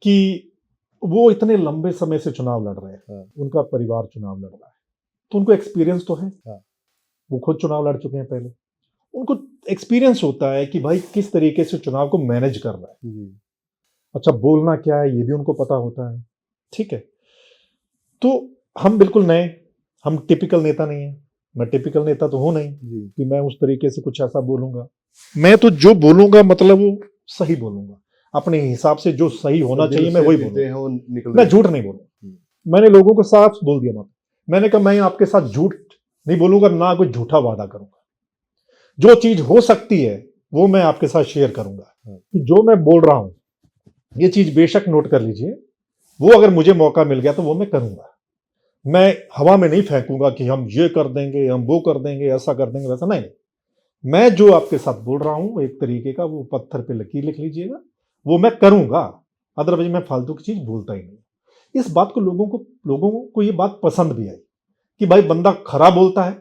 कि वो इतने लंबे समय से चुनाव लड़ रहे हैं, हाँ, उनका परिवार चुनाव लड़ रहा है, तो उनको एक्सपीरियंस तो है। हाँ। वो खुद चुनाव लड़ चुके हैं पहले। उनको एक्सपीरियंस होता है कि भाई किस तरीके से चुनाव को मैनेज करना है। जी, अच्छा बोलना क्या है ये भी उनको पता होता है, ठीक है? तो हम बिल्कुल नए, हम टिपिकल नेता नहीं हैं। मैं टिपिकल नेता तो हूँ नहीं जी, कि मैं उस तरीके से कुछ ऐसा बोलूँगा। मैं तो जो बोलूंगा मतलब वो सही बोलूंगा, अपने हिसाब से जो सही होना दिल चाहिए मैं से वही चीजें बोलूंगा। हैं वो निकल मैं रही झूठ नहीं बोलूंगा। हम्म। मैंने लोगों को साफ बोल दिया, मैंने कहा मैं आपके साथ झूठ नहीं बोलूंगा, ना कोई झूठा वादा करूंगा। जो चीज हो सकती है वो मैं आपके साथ शेयर करूंगा, कि जो मैं बोल रहा हूं ये चीज बेशक नोट कर लीजिए, वो अगर मुझे मौका मिल गया तो वो मैं करूंगा। मैं हवा में नहीं फेंकूंगा कि हम ये कर देंगे, हम वो कर देंगे, ऐसा कर देंगे, वैसा नहीं। मैं जो आपके साथ बोल रहा हूं एक तरीके का, वो पत्थर पे लकीर लिख लीजिएगा, वो मैं करूंगा। अदरवाइज मैं फालतू की चीज बोलता ही नहीं। इस बात को लोगों को ये बात पसंद भी आई कि भाई बंदा खरा बोलता है,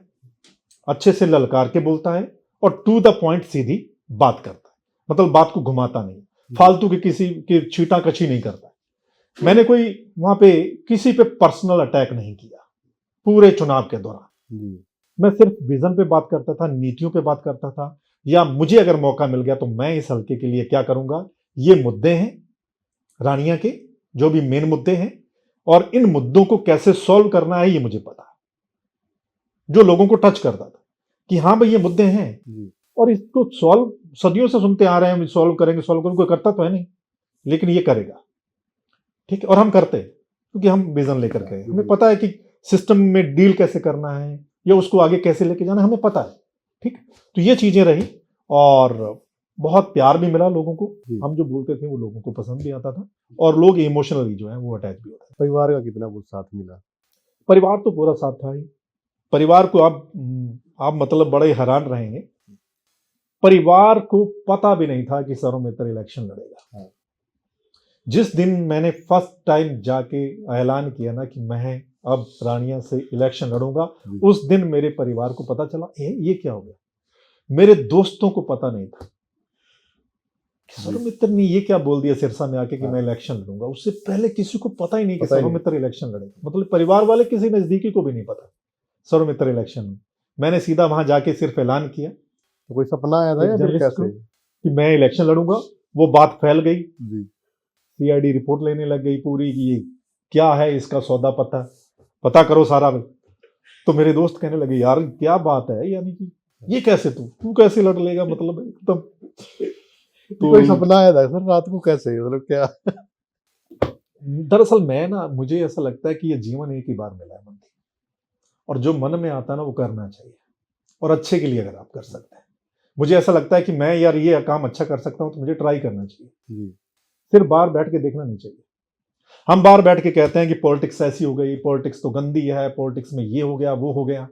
अच्छे से ललकार के बोलता है, और टू द पॉइंट सीधी बात करता है, मतलब बात को घुमाता नहीं, फालतू के किसी की छीटा कछी नहीं करता। मैंने कोई वहां पे किसी पे पर्सनल अटैक नहीं किया पूरे चुनाव के दौरान। जी मैं सिर्फ विजन पे बात करता था, नीतियों पे बात करता था, या मुझे अगर मौका मिल गया तो मैं इस हल्के के लिए क्या करूंगा, ये मुद्दे हैं रानिया के, जो भी मेन मुद्दे हैं, और इन मुद्दों को कैसे सॉल्व करना है ये मुझे पता है। जो लोगों को टच करता था कि हाँ भाई ये मुद्दे हैं, जी और इसको सॉल्व सदियों से सुनते आ रहे हैं, सॉल्व करेंगे सॉल्व करेंगे, कोई करता तो है नहीं, लेकिन ये करेगा, ठीक है। और हम करते हैं क्योंकि हम विजन लेकर के, हमें पता है कि सिस्टम में डील कैसे करना है या उसको आगे कैसे लेके जाना है, हमें पता है, ठीक। तो ये चीजें रही, और बहुत प्यार भी मिला लोगों को। हम जो बोलते थे वो लोगों को पसंद भी आता था, और लोग इमोशनली जो है वो अटैच भी होता है। परिवार का कितना कुछ साथ मिला? परिवार तो पूरा साथ था ही। परिवार को आप मतलब बड़े हैरान रहेंगे, परिवार को पता भी नहीं था कि सरों मित्र इलेक्शन लड़ेगा। जिस दिन मैंने फर्स्ट टाइम जाके ऐलान किया ना कि मैं अब रानिया से इलेक्शन लड़ूंगा, उस दिन मेरे परिवार को पता चला ये क्या हो गया। मेरे दोस्तों को पता नहीं था कि सरों मित्र ने ये क्या बोल दिया सिरसा में आके कि मैं इलेक्शन लड़ूंगा। उससे पहले किसी को पता ही नहीं कि सरों मित्र इलेक्शन लड़ेगा, मतलब परिवार वाले किसी नजदीकी को भी नहीं पता सरों मित्र इलेक्शन में। मैंने सीधा वहां जाके सिर्फ ऐलान किया, तो कोई सपना आया था या फिर कैसे कि मैं इलेक्शन लड़ूंगा। वो बात फैल गई, जी सीआईडी रिपोर्ट लेने लग गई पूरी कि ये क्या है, इसका सौदा पता करो सारा। तो मेरे दोस्त कहने लगे यार क्या बात है, यानी कि ये कैसे तू कैसे लड़ लेगा, मतलब एकदम। तो कोई सपना आया था सर रात को, कैसे मतलब क्या? दरअसल मुझे ऐसा लगता है कि ये जीवन एक ही बार मिला है बंदी, और जो मन में आता है ना वो करना चाहिए, और अच्छे के लिए अगर आप कर सकते हैं। मुझे ऐसा लगता है कि मैं यार ये काम अच्छा कर सकता हूं तो मुझे ट्राई करना चाहिए, सिर्फ बाहर बैठ के देखना नहीं चाहिए। हम बाहर बैठ के कहते हैं कि पॉलिटिक्स ऐसी हो गई, पॉलिटिक्स तो गंदी है, पॉलिटिक्स में ये हो गया वो हो गया,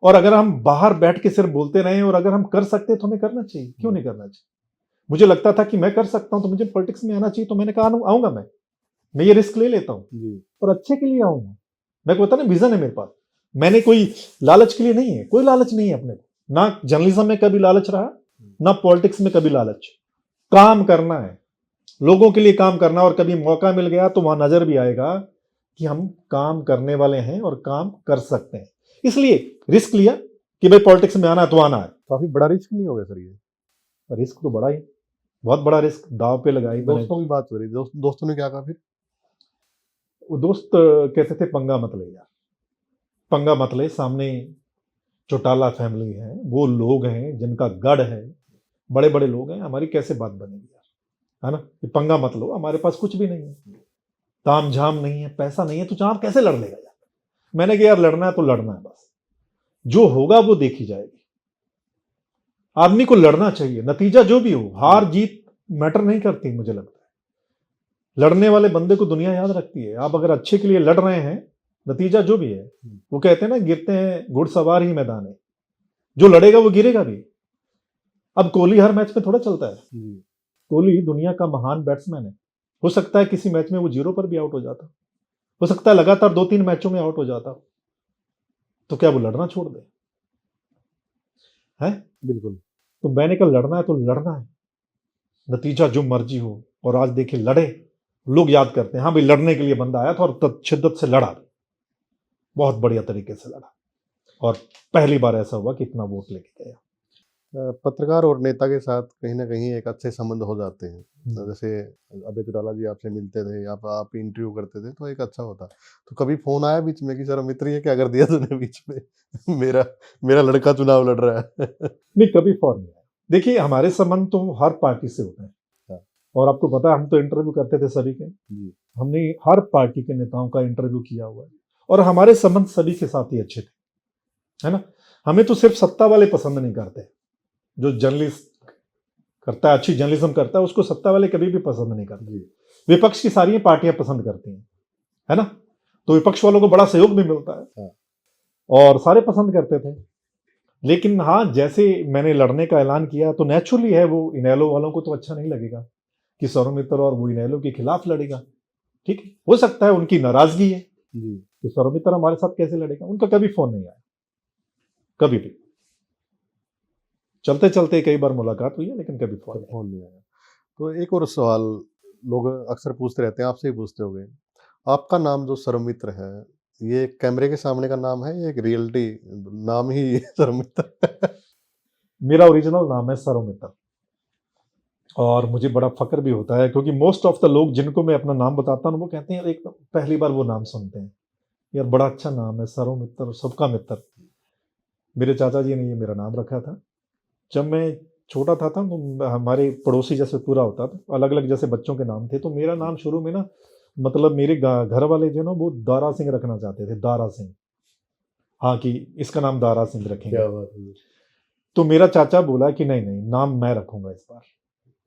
और अगर हम बाहर बैठ के सिर्फ बोलते रहे और अगर हम कर सकते तो हमें करना चाहिए, क्यों नहीं करना चाहिए। मुझे लगता था कि मैं कर सकता हूं तो मुझे पॉलिटिक्स में आना चाहिए, तो मैंने कहा आऊंगा, मैं ये रिस्क ले लेता हूं और अच्छे के लिए आऊंगा। मेरे को पता ना विजन है मेरे पास, मैंने कोई लालच के लिए नहीं है, कोई लालच नहीं है अपने को, ना जर्नलिज्म में कभी लालच रहा, ना पॉलिटिक्स में कभी लालच। काम करना है, लोगों के लिए काम करना, और कभी मौका मिल गया तो वहां नजर भी आएगा कि हम काम करने वाले हैं और काम कर सकते हैं, इसलिए रिस्क लिया कि भाई पॉलिटिक्स में आना है तो आना है। काफी बड़ा रिस्क नहीं हो गया सर ये? रिस्क तो बड़ा ही, बहुत बड़ा रिस्क दाव पे लगाई। दोस्तों की बात हो रही, दोस्तों ने क्या कहा फिर? वो दोस्त कहते थे पंगा मत ले यार, पंगा मत ले, सामने चौटाला फैमिली है, वो लोग हैं जिनका गढ़ है, बड़े बड़े लोग हैं, हमारी कैसे बात बनेगी यार, है ना। ये पंगा मत लो, हमारे पास कुछ भी नहीं है, ताम झाम नहीं है, पैसा नहीं है, तो आप कैसे लड़ लेगा यार। मैंने कहा यार लड़ना है तो लड़ना है, बस जो होगा वो देखी जाएगी। आदमी को लड़ना चाहिए, नतीजा जो भी हो, हार जीत मैटर नहीं करती, मुझे लगता है लड़ने वाले बंदे को दुनिया याद रखती है। आप अगर अच्छे के लिए लड़ रहे हैं, नतीजा जो भी है, वो कहते हैं ना गिरते हैं घुड़सवार ही मैदान है, जो लड़ेगा वो गिरेगा भी। अब कोहली हर मैच में थोड़ा चलता है, कोहली दुनिया का महान बैट्समैन है, हो सकता है किसी मैच में वो 0 पर भी आउट हो जाता, हो सकता है लगातार 2-3 मैचों में आउट हो जाता, तो क्या वो लड़ना छोड़ दे? है बिल्कुल। तो मैंने कहा लड़ना है तो लड़ना है, नतीजा जो मर्जी हो। और आज देखिए लड़े, लोग याद करते हैं हाँ भाई लड़ने के लिए बंदा आया था और शिद्दत से लड़ा, बहुत बढ़िया तरीके से लड़ा, और पहली बार ऐसा हुआ कि इतना वोट लेके गया। पत्रकार और नेता के साथ कहीं ना कहीं एक अच्छे संबंध हो जाते हैं। जैसे अभय चौटाला जी आपसे मिलते थे, आप इंटरव्यू करते थे, तो एक अच्छा होता। तो कभी फोन आया बीच में कि सर मित्र ये क्या कर दिया तूने बीच में? मेरा लड़का चुनाव लड़ रहा है। नहीं, कभी फोन नहीं आया, देखिए हमारे संबंध तो हर पार्टी से होते हैं, हाँ। और आपको पता है हम तो इंटरव्यू करते थे सभी के, जी। हमने हर पार्टी के नेताओं का इंटरव्यू किया हुआ है, और हमारे संबंध सभी के साथ ही अच्छे थे, है ना। हमें तो सिर्फ सत्ता वाले पसंद नहीं करते, जो जर्नलिस्ट करता है, अच्छी जर्नलिज्म करता है, उसको सत्ता वाले कभी भी पसंद नहीं करते। जी। विपक्ष की सारी पार्टियां पसंद करती हैं, है ना, तो विपक्ष वालों को बड़ा सहयोग भी मिलता है, हाँ। और सारे पसंद करते थे। लेकिन हाँ, जैसे मैंने लड़ने का ऐलान किया तो नेचुरली है, वो इनेलो वालों को तो अच्छा नहीं लगेगा कि सौरभ और वो इनेलो के खिलाफ लड़ेगा। ठीक है, हो सकता है उनकी नाराजगी है जी। कि सौरभ हमारे साथ कैसे लड़ेगा। उनका कभी फोन नहीं आया, कभी भी। चलते चलते कई बार मुलाकात हुई है, लेकिन कभी फोन नहीं आया। फ़ोन नहीं आया। तो एक और सवाल लोग अक्सर पूछते रहते हैं, आपसे ही पूछते होंगे। आपका नाम जो सर्वमित्र है, ये कैमरे के सामने का नाम है या एक रियलिटी नाम ही सर्वमित्र है? मेरा ओरिजिनल नाम है सौरभ, और मुझे बड़ा फक्र भी होता है, क्योंकि मोस्ट ऑफ द लोग जिनको मैं अपना नाम बताता हूँ वो कहते हैं यार एक पहली बार वो नाम सुनते हैं, यार बड़ा अच्छा नाम है सौरभ, सबका मित्र। मेरे चाचा जी ने ये मेरा नाम रखा था। जब मैं छोटा था तो हमारे पड़ोसी जैसे पूरा होता था, अलग अलग जैसे बच्चों के नाम थे, तो मेरा नाम शुरू में ना, मतलब मेरे घर वाले जो ना वो दारा सिंह रखना चाहते थे, दारा सिंह, हाँ, कि इसका नाम दारा सिंह रखेंगे। क्या बात है। तो मेरा चाचा बोला कि नहीं नहीं, नाम मैं रखूंगा इस बार,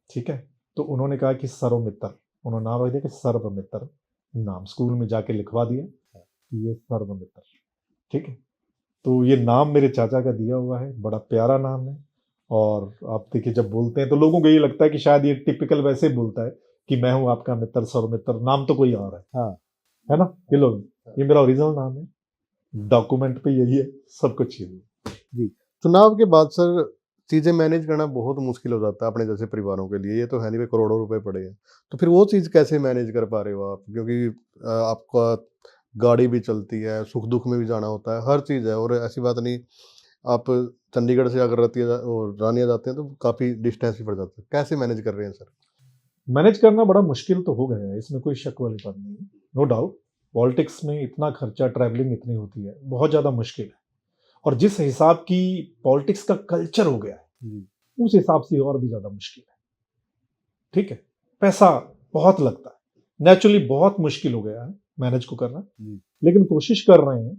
ठीक है। तो उन्होंने कहा कि सर्वमित्र, उन्होंने नाम रख दिया कि सर्वमित्र, नाम स्कूल में जाके लिखवा दिया कि ये सर्वमित्र, ठीक है। तो ये नाम मेरे चाचा का दिया हुआ है, बड़ा प्यारा नाम है। और आप देखिए जब बोलते हैं तो लोगों को ये लगता है कि शायद ये टिपिकल वैसे बोलता है कि मैं हूं आपका मित्र सर्वमित्र, नाम तो कोई और है, हाँ। है ना। ये लोग, ये मेरा ओरिजिनल नाम है, डॉक्यूमेंट पे यही है, सब कुछ यही है। जी। चुनाव के बाद सर चीज़ें मैनेज करना बहुत मुश्किल हो जाता है अपने जैसे परिवारों के लिए। ये तो है नहीं, भाई करोड़ों रुपए पड़े हैं। तो फिर वो चीज़ कैसे मैनेज कर पा रहे हो आप? क्योंकि आपका गाड़ी भी चलती है, सुख-दुख में भी जाना होता है, हर चीज़ है, और ऐसी बात नहीं, आप चंडीगढ़ से अगर रतिया और रानिया जाते हैं तो काफ़ी डिस्टेंस भी पड़ जाता है। कैसे मैनेज कर रहे हैं सर? मैनेज करना बड़ा मुश्किल तो हो गया है, इसमें कोई शक वाली बात नहीं है, नो डाउट। पॉलिटिक्स में इतना खर्चा, ट्रैवलिंग इतनी होती है, बहुत ज़्यादा मुश्किल है। और जिस हिसाब की पॉलिटिक्स का कल्चर हो गया है, जी। उस हिसाब से और भी ज़्यादा मुश्किल है, ठीक है। पैसा बहुत लगता है, नेचुरली बहुत मुश्किल हो गया है मैनेज को करना। जी। लेकिन कोशिश कर रहे हैं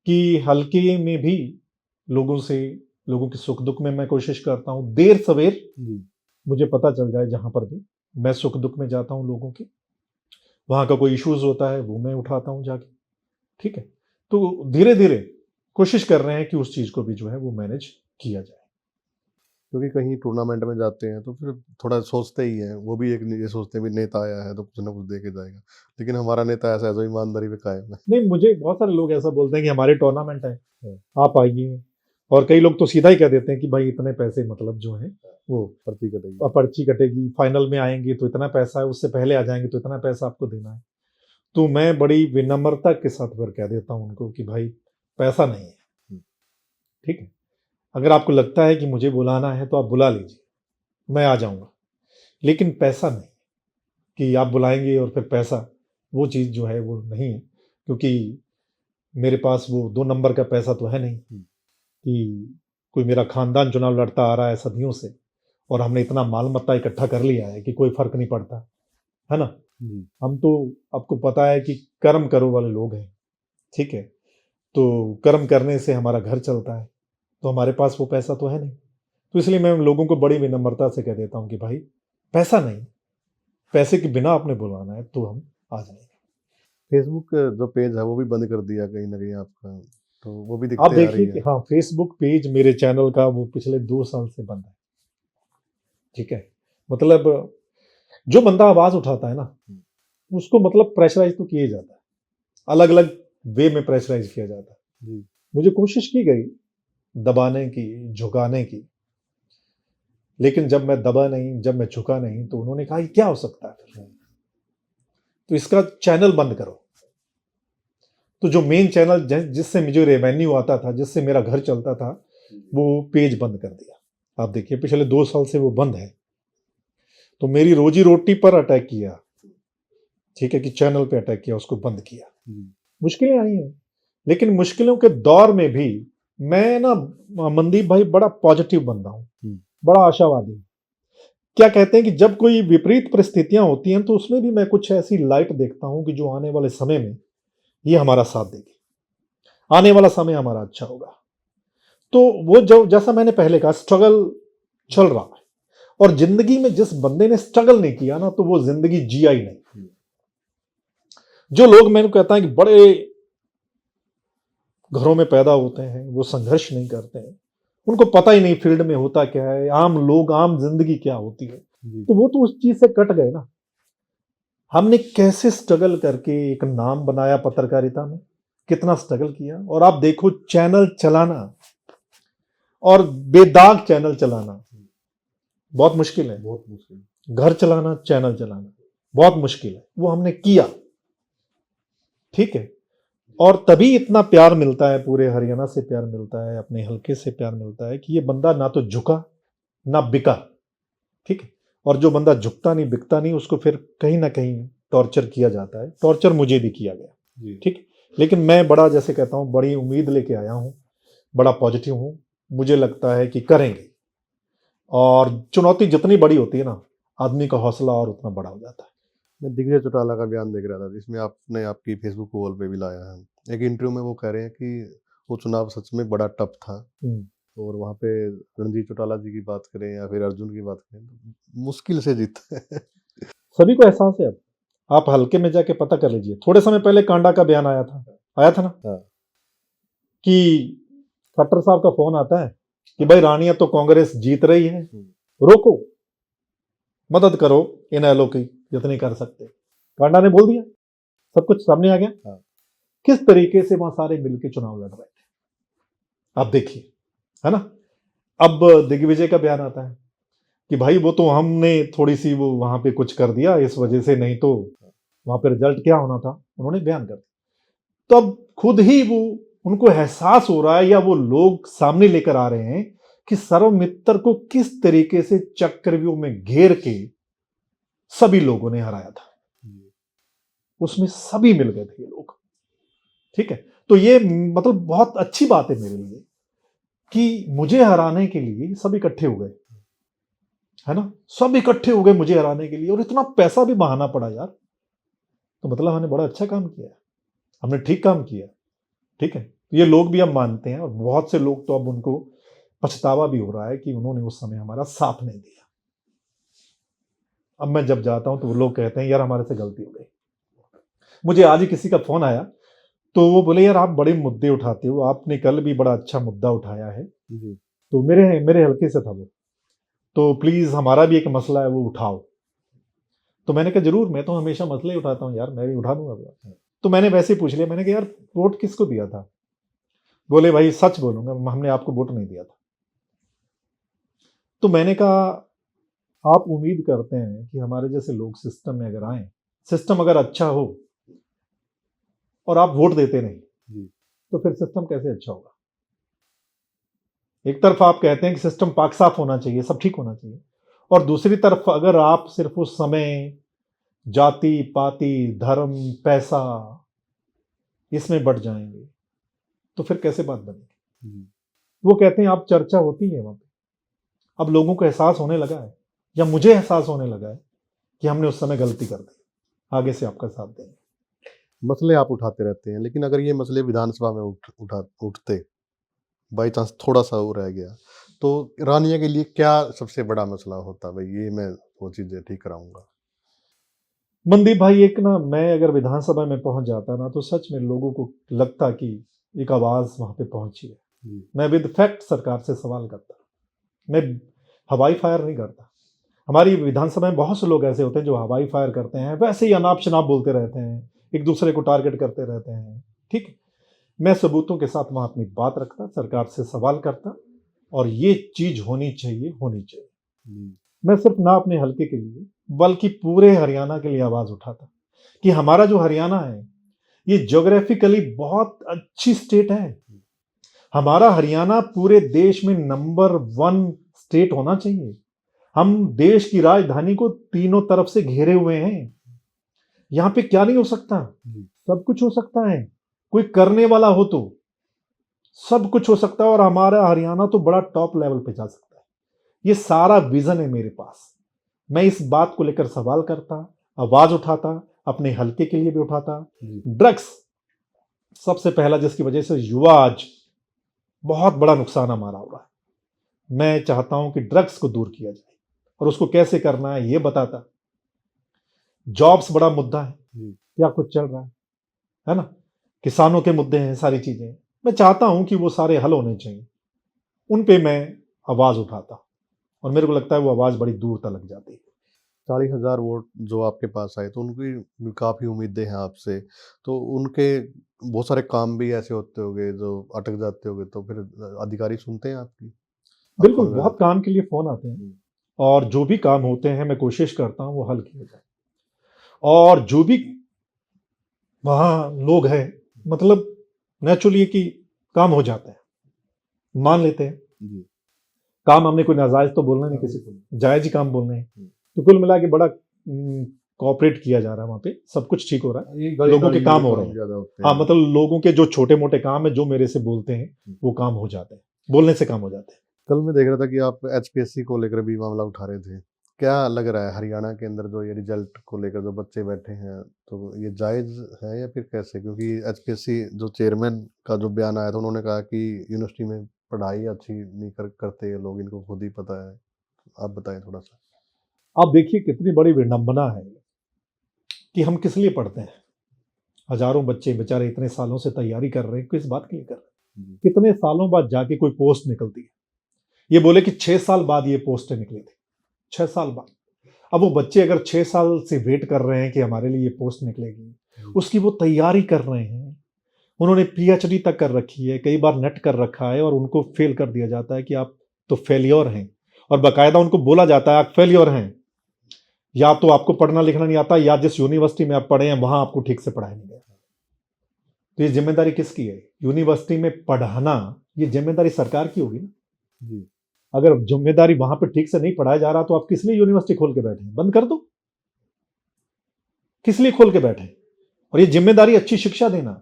कि हल्के में भी लोगों से, लोगों के सुख दुख में मैं कोशिश करता हूँ, देर सवेर जी। मुझे पता चल जाए, जहां पर भी मैं सुख दुख में जाता हूँ लोगों के, वहां का कोई इश्यूज होता है वो मैं उठाता हूँ जाके, ठीक है। तो धीरे धीरे कोशिश कर रहे हैं कि उस चीज को भी जो है वो मैनेज किया जाए। क्योंकि कहीं टूर्नामेंट में जाते हैं तो फिर थोड़ा सोचते ही हैं, वो भी एक ये सोचते हैं भी नेता आया है तो कुछ ना कुछ दे के जाएगा। लेकिन हमारा नेता ऐसा है जो ईमानदारी पे कायम है। नहीं, मुझे बहुत सारे लोग ऐसा बोलते हैं कि हमारे टूर्नामेंट है, हाँ। आप आइए। और कई लोग तो सीधा ही कह देते हैं कि भाई इतने पैसे, मतलब जो है वो पर्ची कटेगी। पर्ची कटेगी, फाइनल में आएंगे तो इतना पैसा है, उससे पहले आ जाएंगे तो इतना पैसा आपको देना है। तो मैं बड़ी विनम्रता के साथ फिर कह देता हूं उनको कि भाई पैसा नहीं है, हम्म। ठीक है। अगर आपको लगता है कि मुझे बुलाना है तो आप बुला लीजिए, मैं आ जाऊंगा, लेकिन पैसा नहीं, कि आप बुलाएंगे और फिर पैसा, वो चीज़ जो है वो नहीं है। क्योंकि मेरे पास वो 2 नंबर का पैसा तो है नहीं कि कोई मेरा खानदान चुनाव लड़ता आ रहा है सदियों से, और हमने इतना माल मत्ता इकट्ठा कर लिया है कि कोई फर्क नहीं पड़ता, है ना। जी। हम तो, आपको पता है कि कर्म करो वाले लोग हैं, ठीक है। तो कर्म करने से हमारा घर चलता है, तो हमारे पास वो पैसा तो है नहीं। तो इसलिए मैं लोगों को बड़ी विनम्रता से कह देता हूँ कि भाई पैसा नहीं, पैसे के बिना आपने बुलाना है तो हम आ जाएंगे। फेसबुक जो पेज है वो भी बंद कर दिया कहीं ना कहीं आपका, तो वो भी आप दिक्कतें आ रही देखिए कि है। हाँ, फेसबुक पेज मेरे चैनल का वो पिछले 2 साल से बंद है, ठीक है। मतलब जो बंदा आवाज उठाता है ना, उसको मतलब प्रेशराइज तो किया जाता है, अलग अलग वे में प्रेशराइज किया जाता है। जी। मुझे कोशिश की गई दबाने की, झुकाने की, लेकिन जब मैं दबा नहीं, जब मैं झुका नहीं, तो उन्होंने कहा ये क्या हो सकता है फिर, तो इसका चैनल बंद करो। तो जो मेन चैनल जिससे मुझे रेवेन्यू आता था, जिससे मेरा घर चलता था, वो पेज बंद कर दिया। आप देखिए पिछले 2 साल से वो बंद है। तो मेरी रोजी रोटी पर अटैक किया, ठीक है, कि चैनल पे अटैक किया, उसको बंद किया। मुश्किलें आई हैं, लेकिन मुश्किलों के दौर में भी मैं ना, मनदीप भाई, बड़ा पॉजिटिव बंदा हूं। बड़ा आशावादी। क्या कहते हैं कि जब कोई विपरीत परिस्थितियां होती हैं तो उसमें भी मैं कुछ ऐसी लाइट देखता हूं कि जो आने वाले समय में ये हमारा साथ देगी, आने वाला समय हमारा अच्छा होगा। तो वो जो जैसा मैंने पहले कहा, स्ट्रगल चल रहा है, और जिंदगी में जिस बंदे ने स्ट्रगल नहीं किया ना, तो वो जिंदगी जिया ही नहीं। जो लोग, मैंने कहता है कि बड़े घरों में पैदा होते हैं, वो संघर्ष नहीं करते हैं, उनको पता ही नहीं फील्ड में होता क्या है, आम लोग, आम जिंदगी क्या होती है, तो वो तो उस चीज से कट गए ना। हमने कैसे स्ट्रगल करके एक नाम बनाया पत्रकारिता में, कितना स्ट्रगल किया। और आप देखो, चैनल चलाना और बेदाग चैनल चलाना बहुत मुश्किल है, बहुत मुश्किल। घर चलाना, चैनल चलाना बहुत मुश्किल है, वो हमने किया, ठीक है। और तभी इतना प्यार मिलता है, पूरे हरियाणा से प्यार मिलता है, अपने हल्के से प्यार मिलता है कि ये बंदा ना तो झुका ना बिका, ठीक है। और जो बंदा झुकता नहीं, बिकता नहीं, उसको फिर कहीं ना कहीं टॉर्चर किया जाता है। टॉर्चर मुझे भी किया गया, ठीक। लेकिन मैं बड़ा, जैसे कहता हूं, बड़ी उम्मीद लेके आया हूं, बड़ा पॉजिटिव हूं। मुझे लगता है कि करेंगे, और चुनौती जितनी बड़ी होती है ना, आदमी का हौसला और उतना बड़ा हो जाता है। मैं दिग्विजय चौटाला का बयान देख रहा था जिसमें आपने आपकी फेसबुक वॉल पे भी लाया है। एक इंटरव्यू में वो कह रहे हैं कि वो चुनाव सच में बड़ा टफ था, और वहाँ पे रणजीत चौटाला जी की बात करें या फिर अर्जुन की बात करें तो मुश्किल से जीते। सभी को एहसास है। अब आप हल्के में जाके पता कर लीजिए, थोड़े समय पहले कांडा का बयान आया था ना, हाँ। कि खट्टर साहब का फोन आता है कि भाई रानिया तो कांग्रेस जीत रही है, रोको, मदद करो इन एलो की जितनी कर सकते। कांडा ने बोल दिया, सब कुछ सामने आ गया। हाँ। किस तरीके से वहां सारे मिलकर चुनाव लड़ रहे थे, आप देखिए, है ना। अब दिग्विजय का बयान आता है कि भाई वो तो हमने थोड़ी सी वो वहां पे कुछ कर दिया इस वजह से, नहीं तो वहां पे रिजल्ट क्या होना था, उन्होंने बयान कर दिया। तो अब खुद ही वो, उनको एहसास हो रहा है, या वो लोग सामने लेकर आ रहे हैं कि सर्वमित्र को किस तरीके से चक्रव्यूह में घेर के सभी लोगों ने हराया था। उसमें सभी मिल गए थे ये लोग, ठीक है। तो ये मतलब बहुत अच्छी बात है मेरे लिए कि मुझे हराने के लिए सब इकट्ठे हो गए, है ना, सब इकट्ठे हो गए मुझे हराने के लिए, और इतना पैसा भी बहाना पड़ा यार। तो मतलब हमने बड़ा अच्छा काम किया, हमने ठीक काम किया, ठीक है। ये लोग भी अब मानते हैं, और बहुत से लोग तो अब उनको पछतावा भी हो रहा है कि उन्होंने उस समय हमारा साथ नहीं दिया। अब मैं जब जाता हूं तो वो लोग कहते हैं यार हमारे से गलती हो गई। मुझे आज ही किसी का फोन आया, तो वो बोले यार आप बड़े मुद्दे उठाते हो, आपने कल भी बड़ा अच्छा मुद्दा उठाया है, तो मेरे मेरे हल्के से था वो, तो प्लीज हमारा भी एक मसला है वो उठाओ। तो मैंने कहा जरूर, मैं तो हमेशा मसले ही उठाता हूँ यार, मैं भी उठा दूंगा। तो मैंने वैसे ही पूछ लिया, मैंने कहा यार वोट किसको दिया था? बोले भाई सच बोलूंगा, हमने आपको वोट नहीं दिया था। तो मैंने कहा आप उम्मीद करते हैं कि हमारे जैसे लोग सिस्टम में अगर आए, सिस्टम अगर अच्छा हो, और आप वोट देते नहीं, तो फिर सिस्टम कैसे अच्छा होगा? एक तरफ आप कहते हैं कि सिस्टम पाक साफ होना चाहिए, सब ठीक होना चाहिए, और दूसरी तरफ अगर आप सिर्फ उस समय जाति पाति धर्म पैसा इसमें बढ़ जाएंगे, तो फिर कैसे बात बनेगी? वो कहते हैं आप, चर्चा होती है वहां पे, अब लोगों को एहसास होने लगा है, या मुझे एहसास होने लगा है कि हमने उस समय गलती कर दी, आगे से आपका साथ देंगे। मसले आप उठाते रहते हैं, लेकिन अगर ये मसले विधानसभा में उठते, बाई चांस थोड़ा सा वो रह गया, तो रानिया के लिए क्या सबसे बड़ा मसला होता? भाई ये मैं वो चीज़ें ठीक कराऊंगा। मनदीप भाई, एक ना, मैं अगर विधानसभा में पहुंच जाता ना, तो सच में लोगों को लगता कि एक आवाज वहां पे पहुंची है। मैं विद फैक्ट सरकार से सवाल करता, मैं हवाई फायर नहीं करता। हमारी विधानसभा में बहुत से लोग ऐसे होते हैं जो हवाई फायर करते हैं, वैसे ही अनाप शनाप बोलते रहते हैं, एक दूसरे को टारगेट करते रहते हैं, ठीक। मैं सबूतों के साथ वहां अपनी बात रखता, सरकार से सवाल करता, और ये चीज होनी चाहिए, होनी चाहिए। मैं सिर्फ ना अपने हल्के के लिए बल्कि पूरे हरियाणा के लिए आवाज उठाता कि हमारा जो हरियाणा है ये ज्योग्राफिकली बहुत अच्छी स्टेट है। हमारा हरियाणा पूरे देश में नंबर 1 स्टेट होना चाहिए। हम देश की राजधानी को तीनों तरफ से घेरे हुए हैं। यहां पे क्या नहीं हो सकता? सब कुछ हो सकता है, कोई करने वाला हो तो सब कुछ हो सकता है, और हमारा हरियाणा तो बड़ा टॉप लेवल पे जा सकता है। ये सारा विजन है मेरे पास। मैं इस बात को लेकर सवाल करता, आवाज उठाता, अपने हल्के के लिए भी उठाता। ड्रग्स सबसे पहला जिसकी वजह से युवा आज बहुत बड़ा नुकसान हमारा हो रहा है। मैं चाहता हूं कि ड्रग्स को दूर किया जाए और उसको कैसे करना है ये बताता। जॉब्स बड़ा मुद्दा है, क्या कुछ चल रहा है ना। किसानों के मुद्दे हैं, सारी चीजें मैं चाहता हूं कि वो सारे हल होने चाहिए। उन पे मैं आवाज उठाता और मेरे को लगता है वो आवाज बड़ी दूर तक लग जाती है। 40,000 वोट जो आपके पास आए तो उनकी भी काफ़ी उम्मीदें हैं आपसे। तो उनके बहुत सारे काम भी ऐसे होते होंगे जो अटक जाते होंगे, तो फिर अधिकारी सुनते हैं आपकी? आप बिल्कुल, फ़ोन बहुत लगाते काम के लिए फोन आते हैं हैं? और जो भी काम होते हैं मैं कोशिश करता हूं वो हल किया जाए। और जो भी वहां लोग हैं, मतलब नेचुरली कि काम हो जाता है, मान लेते हैं जी। काम। हमने कोई नाजायज तो बोलना नहीं किसी को, जायज ही काम बोलने हैं। तो कुल मिला के बड़ा कोऑपरेट किया जा रहा है, वहां पे सब कुछ ठीक हो रहा है, ये गली लोगों के नाली काम वाले हो काम रहे हैं। ज़्यादा होते हाँ, हैं। मतलब लोगों के जो छोटे मोटे काम है जो मेरे से बोलते हैं वो काम हो जाते हैं, बोलने से काम हो जाते हैं। कल मैं देख रहा था कि आप एचपीएससी को लेकर भी मामला उठा रहे थे। क्या लग रहा है हरियाणा के अंदर जो ये रिजल्ट को लेकर जो बच्चे बैठे हैं, तो ये जायज़ है या फिर कैसे? क्योंकि एचपीएससी जो चेयरमैन का जो बयान आया था, उन्होंने कहा कि यूनिवर्सिटी में पढ़ाई अच्छी नहीं करते ये लोग, इनको खुद ही पता है। आप बताएँ थोड़ा-सा? आप देखिए कितनी बड़ी विडंबना है कि हम किस लिए पढ़ते हैं। हजारों बच्चे बेचारे इतने सालों से तैयारी कर रहे हैं, किस बात के लिए कर रहे हैं। जी। कितने सालों बाद जाके कोई पोस्ट निकलती है। ये बोले कि 6 साल बाद ये पोस्टें निकली थी, 6 साल बाद। अब वो बच्चे अगर 6 साल से वेट कर रहे हैं कि हमारे लिए ये पोस्ट निकलेगी, उसकी वो तैयारी कर रहे हैं। उन्होंने पीएचडी तक कर रखी है, कई बार नेट कर रखा है, और उनको फेल कर दिया जाता है कि आप तो फेलियर हैं। और बाकायदा उनको बोला जाता है आप फेलियर हैं, या तो आपको पढ़ना लिखना नहीं आता, या जिस यूनिवर्सिटी में आप पढ़े हैं वहां आपको ठीक से पढ़ाया नहीं गया। तो ये जिम्मेदारी किसकी है? यूनिवर्सिटी में पढ़ाना ये जिम्मेदारी सरकार की होगी ना। जी। अगर जिम्मेदारी वहां पर ठीक से नहीं पढ़ाया जा रहा तो आप किस लिए यूनिवर्सिटी खोल के बैठे? बंद कर दो। किस लिए खोल के बैठे? और ये जिम्मेदारी अच्छी शिक्षा देना,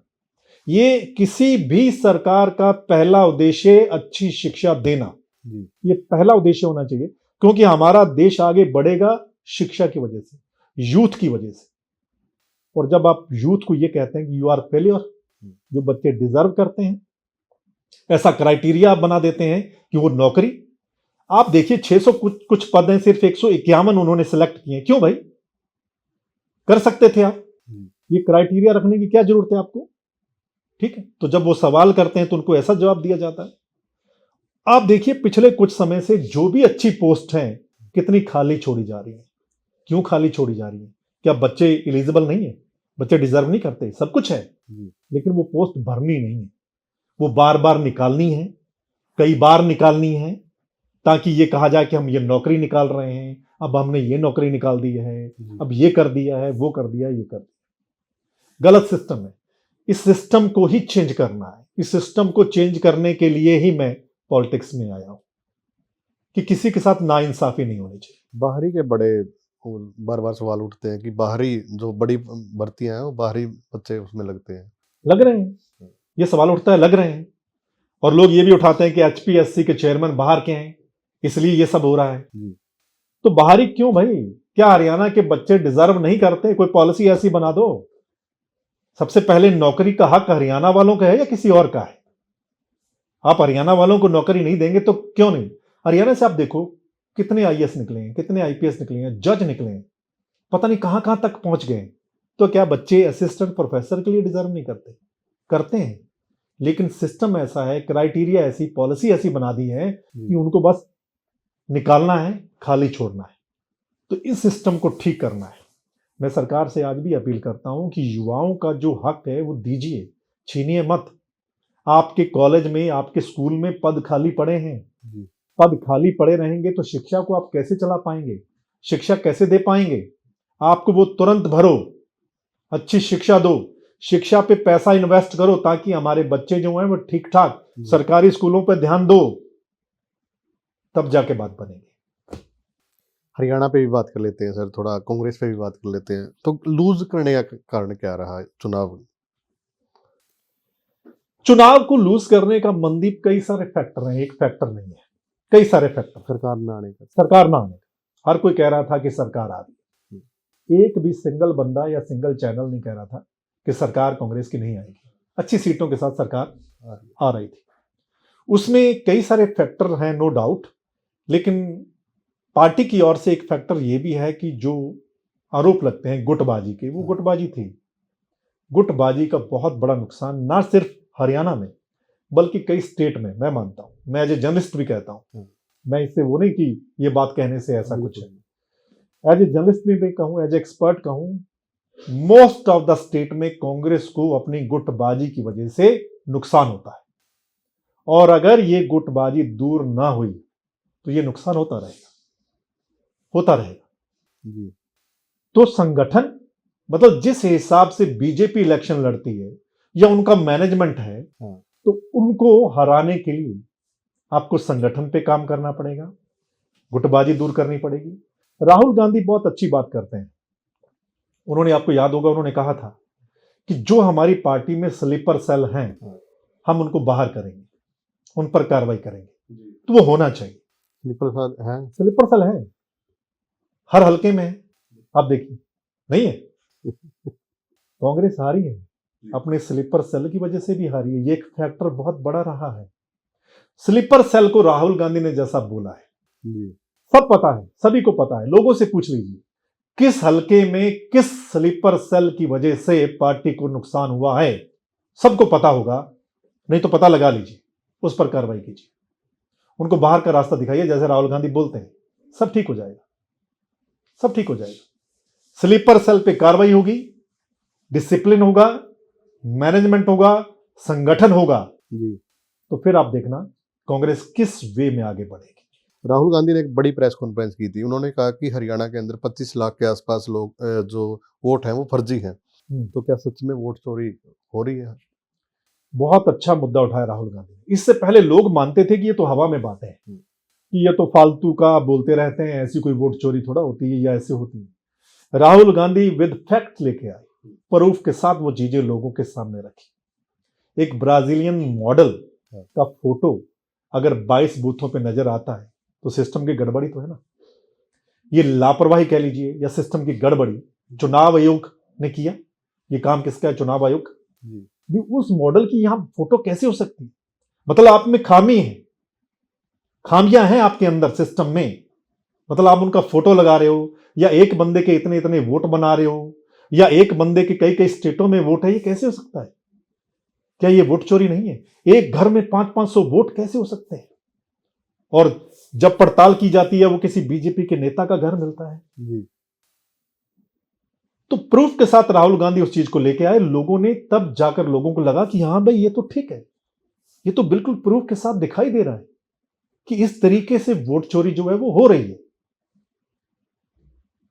ये किसी भी सरकार का पहला उद्देश्य अच्छी शिक्षा देना। जी। ये पहला उद्देश्य होना चाहिए, क्योंकि हमारा देश आगे बढ़ेगा शिक्षा की वजह से, यूथ की वजह से। और जब आप यूथ को ये कहते हैं कि यू आर फेलियर, जो बच्चे डिजर्व करते हैं, ऐसा क्राइटेरिया आप बना देते हैं कि वो नौकरी। आप देखिए 600 कुछ पद हैं, सिर्फ 151 उन्होंने सिलेक्ट किए। क्यों भाई? कर सकते थे आप। ये क्राइटेरिया रखने की क्या जरूरत है आपको? ठीक है, तो जब वो सवाल करते हैं तो उनको ऐसा जवाब दिया जाता है। आप देखिए पिछले कुछ समय से जो भी अच्छी पोस्ट हैं कितनी खाली छोड़ी जा रही है। क्यों खाली छोड़ी जा रही है? क्या बच्चे एलिजिबल नहीं है? बच्चे डिजर्व नहीं करते? सब कुछ है, लेकिन वो पोस्ट भरनी नहीं है, वो बार बार निकालनी है, कई बार निकालनी है, ताकि ये कहा जाए कि हम ये नौकरी निकाल रहे हैं, अब हमने ये नौकरी निकाल दी है, अब ये कर दिया है, वो कर दिया, ये कर दिया। गलत सिस्टम है। इस सिस्टम को ही चेंज करना है। इस सिस्टम को चेंज करने के लिए ही मैं पॉलिटिक्स में आया हूं, कि किसी के साथ नाइंसाफी नहीं होनी चाहिए। बाहरी के बड़े बार-बार सवाल उठते हैं कि बाहरी जो बड़ी भर्तियाँ हैं, वो बाहरी बच्चे उसमें लगते हैं। लग रहे हैं, ये सवाल उठता है, लग रहे हैं। और लोग ये भी उठाते हैं कि एचपीएससी के चेयरमैन बाहर के हैं, इसलिए ये सब हो रहा है। तो बाहरी क्यों भाई? क्या हरियाणा के बच्चे डिजर्व नहीं करते? कोई पॉलिसी ऐसी बना दो। सबसे पहले नौकरी का हक हरियाणा वालों का है या किसी और का है? आप हरियाणा वालों को नौकरी नहीं देंगे तो क्यों नहीं? हरियाणा से आप देखो कितने आईएएस निकले हैं, कितने आईपीएस निकले हैं, जज निकले हैं, पता नहीं कहां कहां तक पहुंच गए। तो क्या बच्चे असिस्टेंट प्रोफेसर के लिए डिजर्व नहीं करते? करते हैं, लेकिन सिस्टम ऐसा है, क्राइटेरिया ऐसी, पॉलिसी ऐसी बना दी है कि उनको बस निकालना है, खाली छोड़ना है। तो इस सिस्टम को ठीक करना है। मैं सरकार से आज भी अपील करता हूं कि युवाओं का जो हक है वो दीजिए, छीनिए मत। आपके कॉलेज में, आपके स्कूल में पद खाली पड़े हैं, पद खाली पड़े रहेंगे तो शिक्षा को आप कैसे चला पाएंगे? शिक्षा कैसे दे पाएंगे? आपको वो तुरंत भरो, अच्छी शिक्षा दो, शिक्षा पे पैसा इन्वेस्ट करो, ताकि हमारे बच्चे जो हैं वो ठीक ठाक सरकारी स्कूलों पर ध्यान दो, तब जाके बात बनेगी। हरियाणा पे भी बात कर लेते हैं सर, थोड़ा कांग्रेस पे भी बात कर लेते हैं। तो लूज़ करने का कारण क्या रहा है चुनाव? चुनाव को लूज करने का, मनदीप, कई सारे फैक्टर हैं, एक फैक्टर नहीं है। कई सारे फैक्टर, सरकार ना आने का। सरकार ना आने का। हर कोई कह रहा था कि सरकार आ रही है, एक भी सिंगल बंदा या सिंगल चैनल नहीं कह रहा था कि सरकार कांग्रेस की नहीं आएगी। अच्छी सीटों के साथ सरकार आ रही थी। उसमें कई सारे फैक्टर हैं, नो डाउट, लेकिन पार्टी की ओर से एक फैक्टर ये भी है कि जो आरोप लगते हैं गुटबाजी के, वो गुटबाजी थी। गुटबाजी का बहुत बड़ा नुकसान ना सिर्फ हरियाणा में बल्कि कई स्टेट में, मैं मानता हूं, मैं एज ए जर्नलिस्ट भी कहता हूं, मैं इससे वो नहीं कि ये बात कहने से ऐसा कुछ है, एज ए जर्नलिस्ट भी मैं कहूं, एज ए एक्सपर्ट कहूं, मोस्ट ऑफ द स्टेट में कांग्रेस को अपनी गुटबाजी की वजह से नुकसान होता है। और अगर ये गुटबाजी दूर ना हुई तो ये नुकसान होता रहेगा। तो संगठन, मतलब जिस हिसाब से बीजेपी इलेक्शन लड़ती है या उनका मैनेजमेंट है, तो उनको हराने के लिए आपको संगठन पे काम करना पड़ेगा, गुटबाजी दूर करनी पड़ेगी। राहुल गांधी बहुत अच्छी बात करते हैं। उन्होंने, आपको याद होगा, उन्होंने कहा था कि जो हमारी पार्टी में स्लीपर सेल हैं हम उनको बाहर करेंगे, उन पर कार्रवाई करेंगे। तो वो होना चाहिए। स्लीपर सेल है हर हलके में है। आप देखिए, नहीं है? कांग्रेस हारी है, अपने स्लीपर सेल की वजह से भी हारी है। ये एक फैक्टर बहुत बड़ा रहा है। स्लीपर सेल को राहुल गांधी ने जैसा बोला है, सब पता है, सभी को पता है। लोगों से पूछ लीजिए किस हलके में किस स्लीपर सेल की वजह से पार्टी को नुकसान हुआ है, सबको पता होगा। नहीं तो पता लगा लीजिए, उस पर कार्रवाई कीजिए, उनको बाहर का रास्ता दिखाइए। जैसे राहुल गांधी बोलते हैं, सब ठीक हो जाएगा, सब ठीक हो जाएगा। स्लीपर सेल पे कार्रवाई होगी, डिसिप्लिन होगा, मैनेजमेंट होगा, संगठन होगा, तो फिर आप देखना कांग्रेस किस वे में आगे बढ़ेगी। राहुल गांधी ने एक बड़ी प्रेस कॉन्फ्रेंस की थी। उन्होंने कहा कि हरियाणा के अंदर 25 लाख के आसपास लोग जो वोट हैं वो फर्जी हैं। तो क्या सच में वोट चोरी हो रही है? बहुत अच्छा मुद्दा उठाया राहुल गांधी ने। इससे पहले लोग मानते थे कि ये तो हवा में बातें हैं, कि ये तो फालतू का बोलते रहते हैं, ऐसी कोई वोट चोरी थोड़ा होती है या ऐसे होती है। राहुल गांधी विद फैक्ट लेके आए, प्रूफ के साथ वो चीजें लोगों के सामने रखी। एक ब्राजीलियन मॉडल का फोटो अगर 22 बूथों पे नजर आता है तो सिस्टम की गड़बड़ी तो है ना। ये लापरवाही कह लीजिए या सिस्टम की गड़बड़ी चुनाव आयोग ने किया। ये काम किसका है? चुनाव आयोग। उस मॉडल की यहां फोटो कैसे हो सकती है? मतलब आप में खामी है, खामियां हैं आपके अंदर सिस्टम में। मतलब आप उनका फोटो लगा रहे हो, या एक बंदे के इतने इतने वोट बना रहे हो, या एक बंदे के कई कई स्टेटों में वोट है। ये कैसे हो सकता है? क्या ये वोट चोरी नहीं है? एक घर में 500-500 वोट कैसे हो सकते हैं? और जब पड़ताल की जाती है वो किसी बीजेपी के नेता का घर मिलता है। तो प्रूफ के साथ राहुल गांधी उस चीज को लेके आए। लोगों ने तब जाकर लोगों को लगा कि हां भाई ये तो ठीक है, ये तो बिल्कुल प्रूफ के साथ दिखाई दे रहा है कि इस तरीके से वोट चोरी जो है वो हो रही है।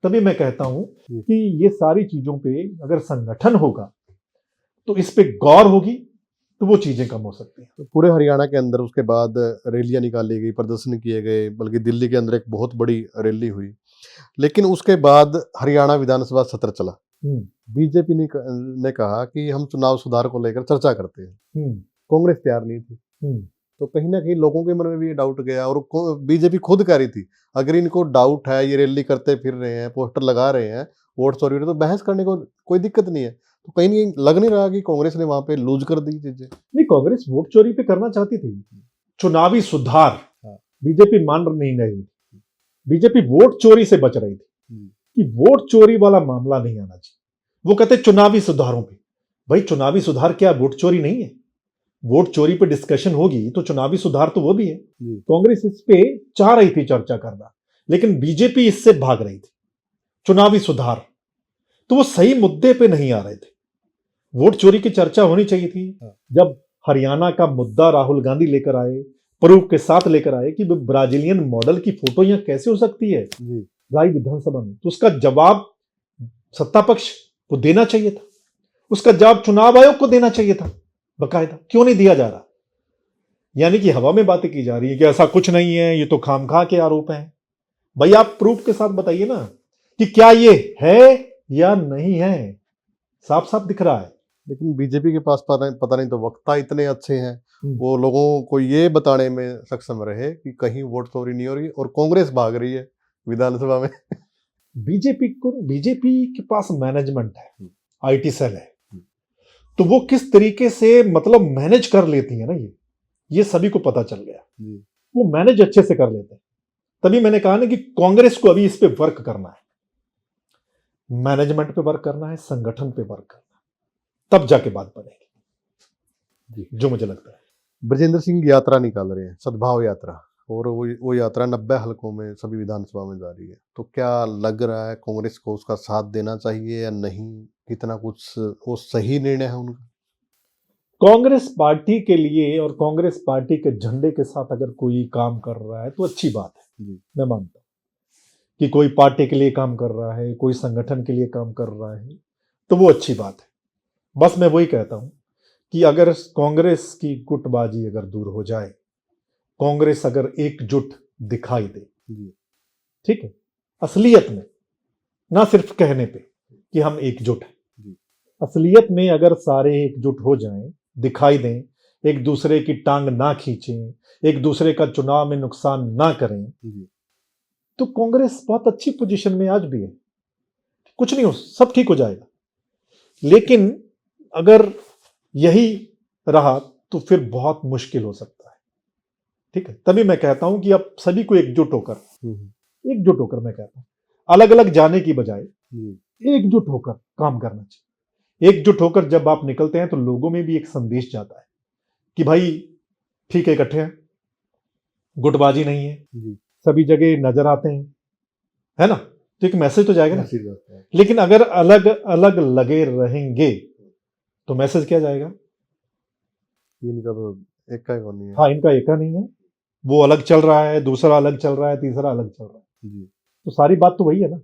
तभी मैं कहता हूं कि ये सारी चीजों पे अगर संगठन होगा तो इस पे गौर होगी तो वो चीजें कम हो सकती हैं। तो पूरे हरियाणा के अंदर उसके बाद रैलियां निकाली गई, प्रदर्शन किए गए, बल्कि दिल्ली के अंदर एक बहुत बड़ी रैली हुई। लेकिन उसके बाद हरियाणा विधानसभा सत्र चला। बीजेपी ने कहा कि हम चुनाव सुधार को लेकर चर्चा करते हैं। कांग्रेस तैयार नहीं थी। तो कहीं ना कहीं लोगों के मन में भी ये डाउट गया, और बीजेपी खुद कह रही थी अगर इनको डाउट है, ये रैली करते फिर रहे हैं, पोस्टर लगा रहे हैं, वोट चोरी हो रही है, तो बहस करने को कोई दिक्कत नहीं है। तो कहीं नहीं लग नहीं रहा कि कांग्रेस ने वहां पे लूज कर दी चीजें? नहीं, कांग्रेस वोट चोरी पे करना चाहती थी। चुनावी सुधार बीजेपी मान नहीं रही थी। बीजेपी वोट चोरी से बच रही थी कि वोट चोरी वाला मामला नहीं आना चाहिए। वो कहते चुनावी सुधारों पे। भाई चुनावी सुधार क्या वोट चोरी नहीं है? वोट चोरी पे डिस्कशन होगी तो चुनावी सुधार तो वो भी है। कांग्रेस इस पे चाह रही थी चर्चा करना, लेकिन बीजेपी इससे भाग रही थी। चुनावी सुधार तो वो सही मुद्दे पे नहीं आ रहे थे। वोट चोरी की चर्चा होनी चाहिए थी। जब हरियाणा का मुद्दा राहुल गांधी लेकर आए, प्रूफ के साथ लेकर आए कि ब्राजीलियन मॉडल की फोटो यहां कैसे हो सकती है राय विधानसभा में, तो उसका जवाब सत्ता पक्ष को देना चाहिए था। उसका जवाब चुनाव आयोग को देना चाहिए था बकायदा। क्यों नहीं दिया जा रहा? यानी कि हवा में बातें की जा रही है कि ऐसा कुछ नहीं है, ये तो खामखा के आरोप हैं। भाई आप प्रूफ के साथ बताइए ना कि क्या ये है या नहीं है। साफ साफ दिख रहा है लेकिन बीजेपी के पास पता नहीं तो वक्ता इतने अच्छे हैं, हम्म। वो लोगों को ये बताने में सक्षम रहे कि कहीं वोट चोरी नहीं हो रही और कांग्रेस भाग रही है विधानसभा में। बीजेपी के पास मैनेजमेंट है, आईटी सेल है, हम्म। तो वो किस तरीके से मतलब मैनेज कर लेती है ना, ये सभी को पता चल गया। जी। वो मैनेज अच्छे से कर लेते हैं। तभी मैंने कहा ना कि कांग्रेस को अभी इस पे वर्क करना है, मैनेजमेंट पे वर्क करना है, संगठन पे वर्क करना है, तब जाके बात बनेगी, जी। जो मुझे लगता है। ब्रजेंद्र सिंह यात्रा निकाल रहे हैं, सद्भाव यात्रा, और वो यात्रा 90 हलकों में सभी विधानसभा में जा रही है। तो क्या लग रहा है कांग्रेस को उसका साथ देना चाहिए या नहीं? कितना कुछ वो सही निर्णय है उनका? कांग्रेस पार्टी के लिए और कांग्रेस पार्टी के झंडे के साथ अगर कोई काम कर रहा है तो अच्छी बात है। जी। मैं मानता हूं कि कोई पार्टी के लिए काम कर रहा है, कोई संगठन के लिए काम कर रहा है, तो वो अच्छी बात है। बस मैं वही कहता हूं कि अगर कांग्रेस की गुटबाजी अगर दूर हो जाए, कांग्रेस अगर एकजुट दिखाई दे, जी। ठीक है, असलियत में, ना सिर्फ कहने पे कि हम एकजुट हैं, जी। असलियत में अगर सारे एकजुट हो जाएं, दिखाई दें, एक दूसरे की टांग ना खींचें, एक दूसरे का चुनाव में नुकसान ना करें, जी। तो कांग्रेस बहुत अच्छी पोजीशन में आज भी है। कुछ नहीं हो, सब ठीक हो जाएगा। लेकिन अगर यही रहा तो फिर बहुत मुश्किल हो सकता है, ठीक है। तभी मैं कहता हूं कि अब सभी को एकजुट होकर मैं कहता हूं, अलग अलग जाने की बजाय जी। एकजुट होकर काम करना चाहिए। एकजुट होकर जब आप निकलते हैं तो लोगों में भी एक संदेश जाता है कि भाई ठीक है, इकट्ठे हैं, गुटबाजी नहीं है, जी। सभी जगह नजर आते हैं, है ना, तो एक मैसेज तो जाएगा ना। मैसेज आता है। लेकिन अगर अलग अलग लगे रहेंगे तो मैसेज क्या जाएगा? इनका तो एक का ही नहीं है। हाँ, इनका एका नहीं है, वो अलग चल रहा है, दूसरा अलग चल रहा है, तीसरा अलग चल रहा है। जी। तो सारी बात तो वही है ना,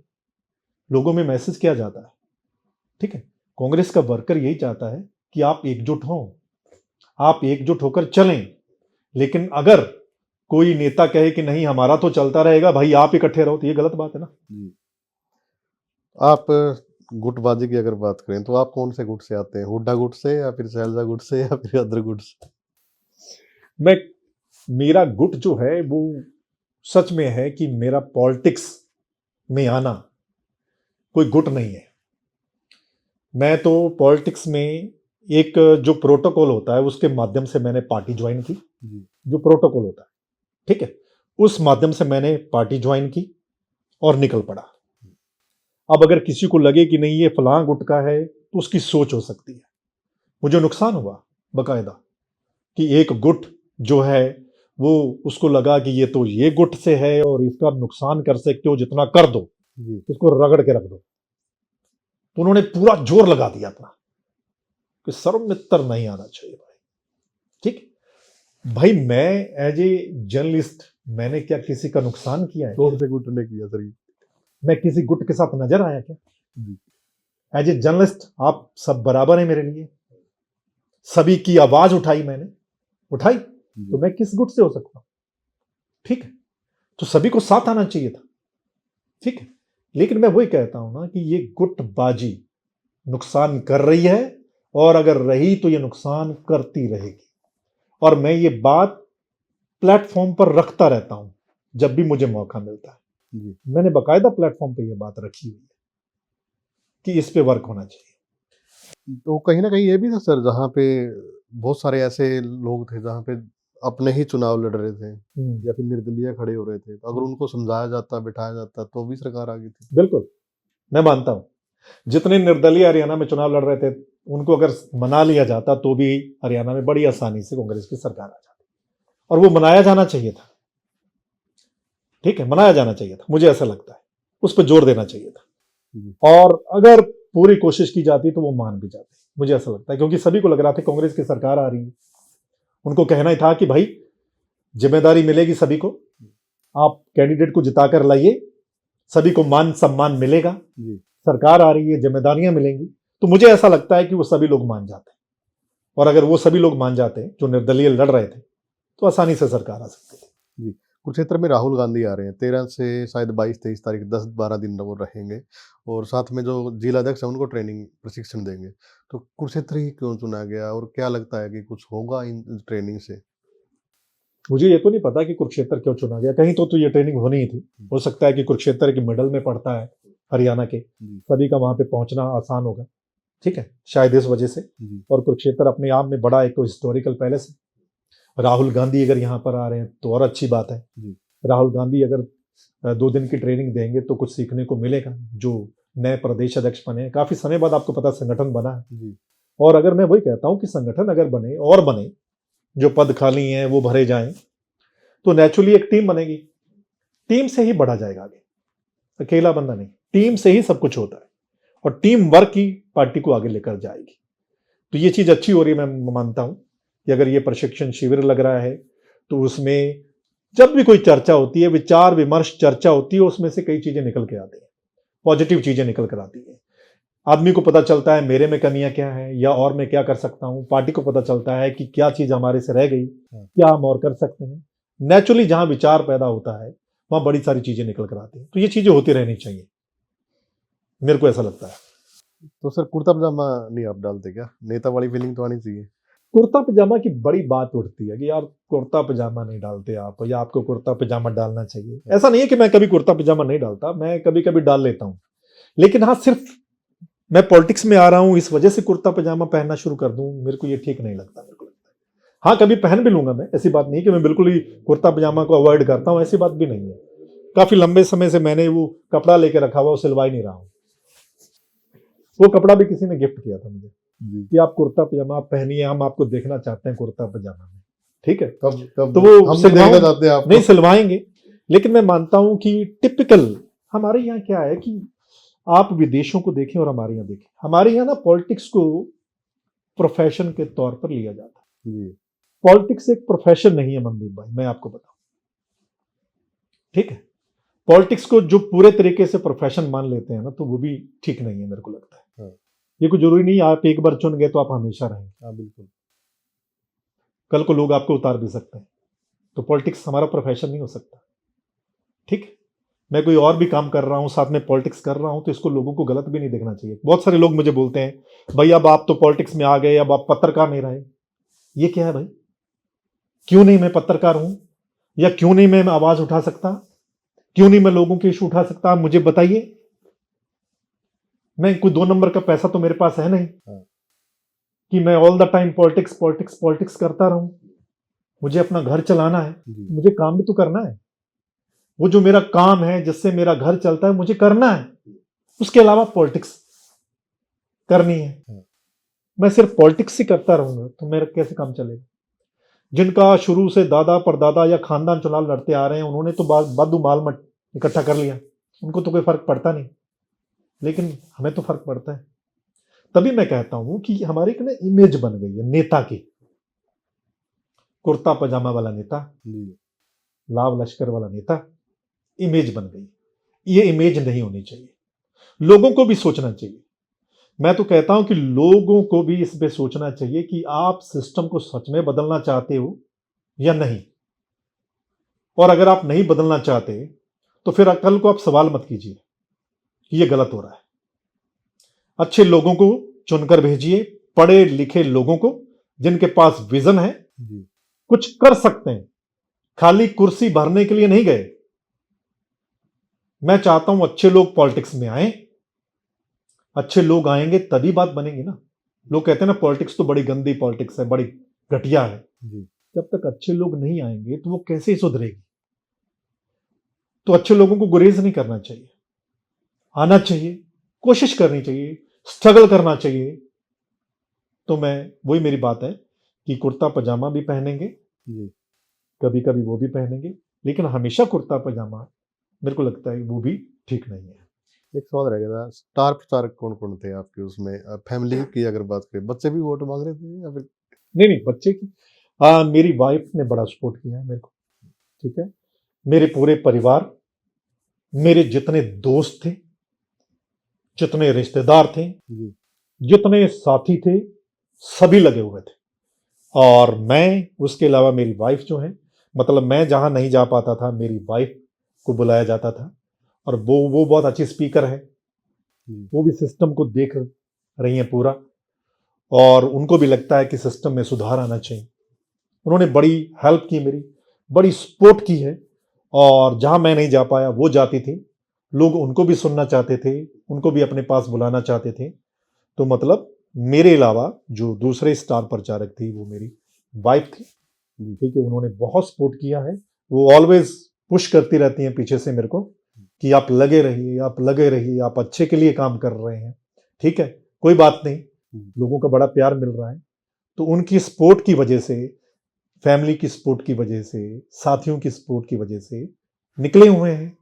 लोगों में मैसेज क्या जाता है, ठीक है। कांग्रेस का वर्कर यही चाहता है कि आप एकजुट हों, आप एकजुट होकर चलें। लेकिन अगर कोई नेता कहे कि नहीं हमारा तो चलता रहेगा, भाई आप इकट्ठे रहो, तो ये गलत बात है ना। जी। आप गुटबाजी की अगर बात करें तो आप कौन से गुट से आते हैं? हुड्डा गुट से या फिर सैलजा गुट से या फिर अदर गुट से? मैं मेरा गुट जो है वो सच में है कि मेरा पॉलिटिक्स में आना कोई गुट नहीं है। मैं तो पॉलिटिक्स में एक जो प्रोटोकॉल होता है उसके माध्यम से मैंने पार्टी ज्वाइन की। जी। जो प्रोटोकॉल होता है, ठीक है, उस माध्यम से मैंने पार्टी ज्वाइन की और निकल पड़ा। अब अगर किसी को लगे कि नहीं ये फलां गुट का है तो उसकी सोच हो सकती है। मुझे नुकसान हुआ बकायदा कि एक गुट जो है वो उसको लगा कि ये तो ये गुट से है और इसका नुकसान कर सकते हो जितना कर दो, जी। इसको रगड़ के रख दो। तो उन्होंने पूरा जोर लगा दिया अपना कि सर्वमित्र नहीं आना चाहिए भाई, ठीक। भाई मैं एज ए जर्नलिस्ट मैंने क्या किसी का नुकसान किया है? कौन से गुट ने किया सर ये? मैं किसी गुट के साथ नजर आया क्या? जी। एज ए जर्नलिस्ट आप सब बराबर है मेरे लिए, सभी की आवाज उठाई मैंने, उठाई, तो मैं किस गुट से हो सकता हूं? ठीक है, तो सभी को साथ आना चाहिए था, ठीक है। लेकिन मैं वही कहता हूं ना कि ये गुटबाजी नुकसान कर रही है और अगर रही तो ये नुकसान करती रहेगी। और मैं ये बात प्लेटफॉर्म पर रखता रहता हूं जब भी मुझे मौका मिलता है। जी। मैंने बकायदा प्लेटफॉर्म पे ये बात रखी हुई है कि इस पे वर्क होना चाहिए। तो कहीं ना कहीं ये भी था सर, जहाँ पे बहुत सारे ऐसे लोग थे जहाँ पे अपने ही चुनाव लड़ रहे थे या फिर निर्दलीय खड़े हो रहे थे, तो अगर उनको समझाया जाता, बिठाया जाता, तो भी सरकार आ गई थी। बिल्कुल, मैं मानता हूं जितने निर्दलीय हरियाणा में चुनाव लड़ रहे थे उनको अगर मना लिया जाता तो भी हरियाणा में बड़ी आसानी से कांग्रेस की सरकार आ जाती, और वो मनाया जाना चाहिए था, ठीक है, मनाया जाना चाहिए था, मुझे ऐसा लगता है, उस पर जोर देना चाहिए था। और अगर पूरी कोशिश की जाती तो वो मान भी जाते, मुझे ऐसा लगता है, क्योंकि सभी को लग रहा था कांग्रेस की सरकार आ रही है, उनको कहना ही था कि भाई जिम्मेदारी मिलेगी सभी को, आप कैंडिडेट को जिताकर लाइए, सभी को मान सम्मान मिलेगा, सरकार आ रही है, जिम्मेदारियां मिलेंगी। तो मुझे ऐसा लगता है कि वो सभी लोग मान जाते, और अगर वो सभी लोग मान जाते जो निर्दलीय लड़ रहे थे तो आसानी से सरकार आ सकती थी। जी। कुरुक्षेत्र में राहुल गांधी आ रहे हैं 13 से शायद 22-23 तारीख 10-12 दिन वो रहेंगे और साथ में जो जिला अध्यक्ष है उनको ट्रेनिंग प्रशिक्षण देंगे। तो कुरुक्षेत्र ही क्यों चुना गया और क्या लगता है कि कुछ होगा इन ट्रेनिंग से? मुझे ये तो नहीं पता कि कुरुक्षेत्र क्यों चुना गया, कहीं तो ये ट्रेनिंग होनी ही थी। हो सकता है कि कुरुक्षेत्र के मिडल में पड़ता है हरियाणा के, जी, सभी का वहां पे पहुंचना आसान होगा, ठीक है, शायद इस वजह से। जी, और कुरुक्षेत्र अपने आप में बड़ा एक तो हिस्टोरिकल पैलेस है। राहुल गांधी अगर यहाँ पर आ रहे हैं तो और अच्छी बात है। जी, राहुल गांधी अगर 2 दिन की ट्रेनिंग देंगे तो कुछ सीखने को मिलेगा। जो नए प्रदेश अध्यक्ष बने हैं, काफी समय बाद आपको पता संगठन बना है। जी, और अगर मैं वही कहता हूं कि संगठन अगर बने और बने, जो पद खाली हैं वो भरे जाएं, तो नेचुरली एक टीम बनेगी। टीम से ही बढ़ा जाएगा आगे, अकेला बंदा नहीं। टीम से ही सब कुछ होता है और टीम वर्क ही पार्टी को आगे लेकर जाएगी। तो ये चीज अच्छी हो रही है। मैं मानता हूं कि अगर ये प्रशिक्षण शिविर लग रहा है तो उसमें जब भी कोई चर्चा होती है, विचार विमर्श चर्चा होती है, उसमें से कई चीजें निकल के आती हैं, पॉजिटिव चीजें निकल कर आती हैं। आदमी को पता चलता है मेरे में कमियां क्या है या और मैं क्या कर सकता हूं। पार्टी को पता चलता है कि क्या चीज हमारे से रह गई, क्या हम और कर सकते हैं। नेचुरली जहां विचार पैदा होता है वहां बड़ी सारी चीजें निकल कर आती हैं। तो ये चीजें होती रहनी चाहिए, मेरे को ऐसा लगता है। तो सर कुर्ता पजामा नहीं आप डालते क्या? नेता वाली फीलिंग तो आनी चाहिए। कुर्ता पजामा की बड़ी बात उठती है कि यार कुर्ता पजामा नहीं डालते आप, या आपको कुर्ता पजामा डालना चाहिए। ऐसा नहीं है कि मैं कभी कुर्ता पजामा नहीं डालता, मैं कभी कभी डाल लेता हूं। लेकिन हाँ, सिर्फ मैं पॉलिटिक्स में आ रहा हूं इस वजह से कुर्ता पजामा पहनना शुरू कर दूं, मेरे को ये ठीक नहीं लगता। मेरे को लगता है हाँ, कभी पहन भी लूंगा मैं, ऐसी बात नहीं कि मैं बिल्कुल ही कुर्ता पजामा को अवॉइड करता हूं, ऐसी बात भी नहीं है। काफी लंबे समय से मैंने वो कपड़ा लेके रखा हुआ, सिलवा ही नहीं रहा हूं। वो कपड़ा भी किसी ने गिफ्ट किया था मुझे जी। कि आप कुर्ता पजामा आप पहनिए, हम आपको देखना चाहते हैं कुर्ता पजामा में, ठीक है। कब कब तो वो हम भी सिलवाओ- देखना चाहते हैं आपको। नहीं सिलवाएंगे, लेकिन मैं मानता हूं कि टिपिकल हमारे यहाँ क्या है कि आप विदेशों को देखें और हमारे यहाँ देखें। हमारे यहाँ ना पॉलिटिक्स को प्रोफेशन के तौर पर लिया जाता है। जी, पॉलिटिक्स एक प्रोफेशन नहीं है मनदीप भाई, मैं आपको बताऊं, ठीक है। पॉलिटिक्स को जो पूरे तरीके से प्रोफेशन मान लेते हैं ना, तो वो भी ठीक नहीं है, मेरे को लगता है। हाँ। ये कोई जरूरी नहीं आप एक बार चुन गए तो आप हमेशा रहेंगे, हाँ बिल्कुल। कल को लोग आपको उतार भी सकते हैं। तो पॉलिटिक्स हमारा प्रोफेशन नहीं हो सकता, ठीक है। मैं कोई और भी काम कर रहा हूं, साथ में पॉलिटिक्स कर रहा हूं, तो इसको लोगों को गलत भी नहीं देखना चाहिए। बहुत सारे लोग मुझे बोलते हैं भाई अब आप तो पॉलिटिक्स में आ गए, अब आप पत्रकार नहीं रहे। ये क्या है भाई? क्यों नहीं मैं पत्रकार हूं, या क्यों नहीं मैं आवाज उठा सकता, क्यों नहीं मैं लोगों के इशू उठा सकता? आप मुझे बताइए। मैं कोई 2 नंबर का पैसा तो मेरे पास है नहीं हाँ। कि मैं all the time politics politics politics करता रहूं। मुझे अपना घर चलाना है, जी, मुझे काम भी तो करना है। वो जो मेरा काम है जिससे मेरा घर चलता है, मुझे करना है। उसके अलावा पॉलिटिक्स करनी है। हाँ। मैं सिर्फ पॉलिटिक्स ही करता रहूंगा तो मेरा कैसे काम चलेगा? जिनका शुरू से दादा परदादा या खानदान चुनाव लड़ते आ रहे हैं, उन्होंने तो बादू माल मट इकट्ठा कर लिया, उनको तो कोई फर्क पड़ता नहीं। लेकिन हमें तो फर्क पड़ता है। तभी मैं कहता हूं कि हमारी एक ना इमेज बन गई है नेता की, कुर्ता पजामा वाला नेता, जी, लाव लश्कर वाला नेता, इमेज बन गई। ये इमेज नहीं होनी चाहिए। लोगों को भी सोचना चाहिए। मैं तो कहता हूं कि लोगों को भी इस पे सोचना चाहिए कि आप सिस्टम को सच में बदलना चाहते हो या नहीं। और अगर आप नहीं बदलना चाहते तो फिर कल को आप सवाल मत कीजिए कि ये गलत हो रहा है। अच्छे लोगों को चुनकर भेजिए, पढ़े लिखे लोगों को, जिनके पास विजन है, जी, कुछ कर सकते हैं, खाली कुर्सी भरने के लिए नहीं गए। मैं चाहता हूं अच्छे लोग पॉलिटिक्स में आए। अच्छे लोग आएंगे तभी बात बनेगी ना। लोग कहते हैं ना पॉलिटिक्स तो बड़ी गंदी पॉलिटिक्स है, बड़ी घटिया है। जी, जब तक अच्छे लोग नहीं आएंगे तो वो कैसे सुधरेगी? तो अच्छे लोगों को गुरेज नहीं करना चाहिए, आना चाहिए, कोशिश करनी चाहिए, स्ट्रगल करना चाहिए। तो मैं वही मेरी बात है कि कुर्ता पजामा भी पहनेंगे, जी। कभी कभी वो भी पहनेंगे, लेकिन हमेशा कुर्ता पजामा मेरे को लगता है वो भी ठीक नहीं है। एक सवाल रह गया था, स्टार प्रचारक कौन-कौन थे आपके उसमें? फैमिली की अगर बात करें, बच्चे भी वोट माँग रहे थे या फिर? नहीं नहीं, बच्चे की मेरी वाइफ ने बड़ा सपोर्ट किया है मेरे को, ठीक है। मेरे पूरे परिवार, मेरे जितने दोस्त थे, जितने रिश्तेदार थे, जी, जितने साथी थे, सभी लगे हुए थे। और मैं, उसके अलावा मेरी वाइफ जो है, मतलब मैं जहाँ नहीं जा पाता था, मेरी वाइफ को बुलाया जाता था, और वो बहुत अच्छी स्पीकर है, वो भी सिस्टम को देख रही हैं पूरा, और उनको भी लगता है कि सिस्टम में सुधार आना चाहिए। उन्होंने बड़ी हेल्प की मेरी, बड़ी सपोर्ट की है, और जहाँ मैं नहीं जा पाया वो जाती थी, लोग उनको भी सुनना चाहते थे, उनको भी अपने पास बुलाना चाहते थे। तो मतलब मेरे अलावा जो दूसरे स्टार प्रचारक थी वो मेरी वाइफ थी, ठीक है, उन्होंने बहुत सपोर्ट किया है। वो ऑलवेज पुश करती रहती हैं पीछे से मेरे को कि आप लगे रहिए, आप लगे रहिए, आप अच्छे के लिए काम कर रहे हैं, ठीक है, कोई बात नहीं, लोगों का बड़ा प्यार मिल रहा है। तो उनकी सपोर्ट की वजह से, फैमिली की सपोर्ट की वजह से, साथियों की सपोर्ट की वजह से निकले हुए हैं।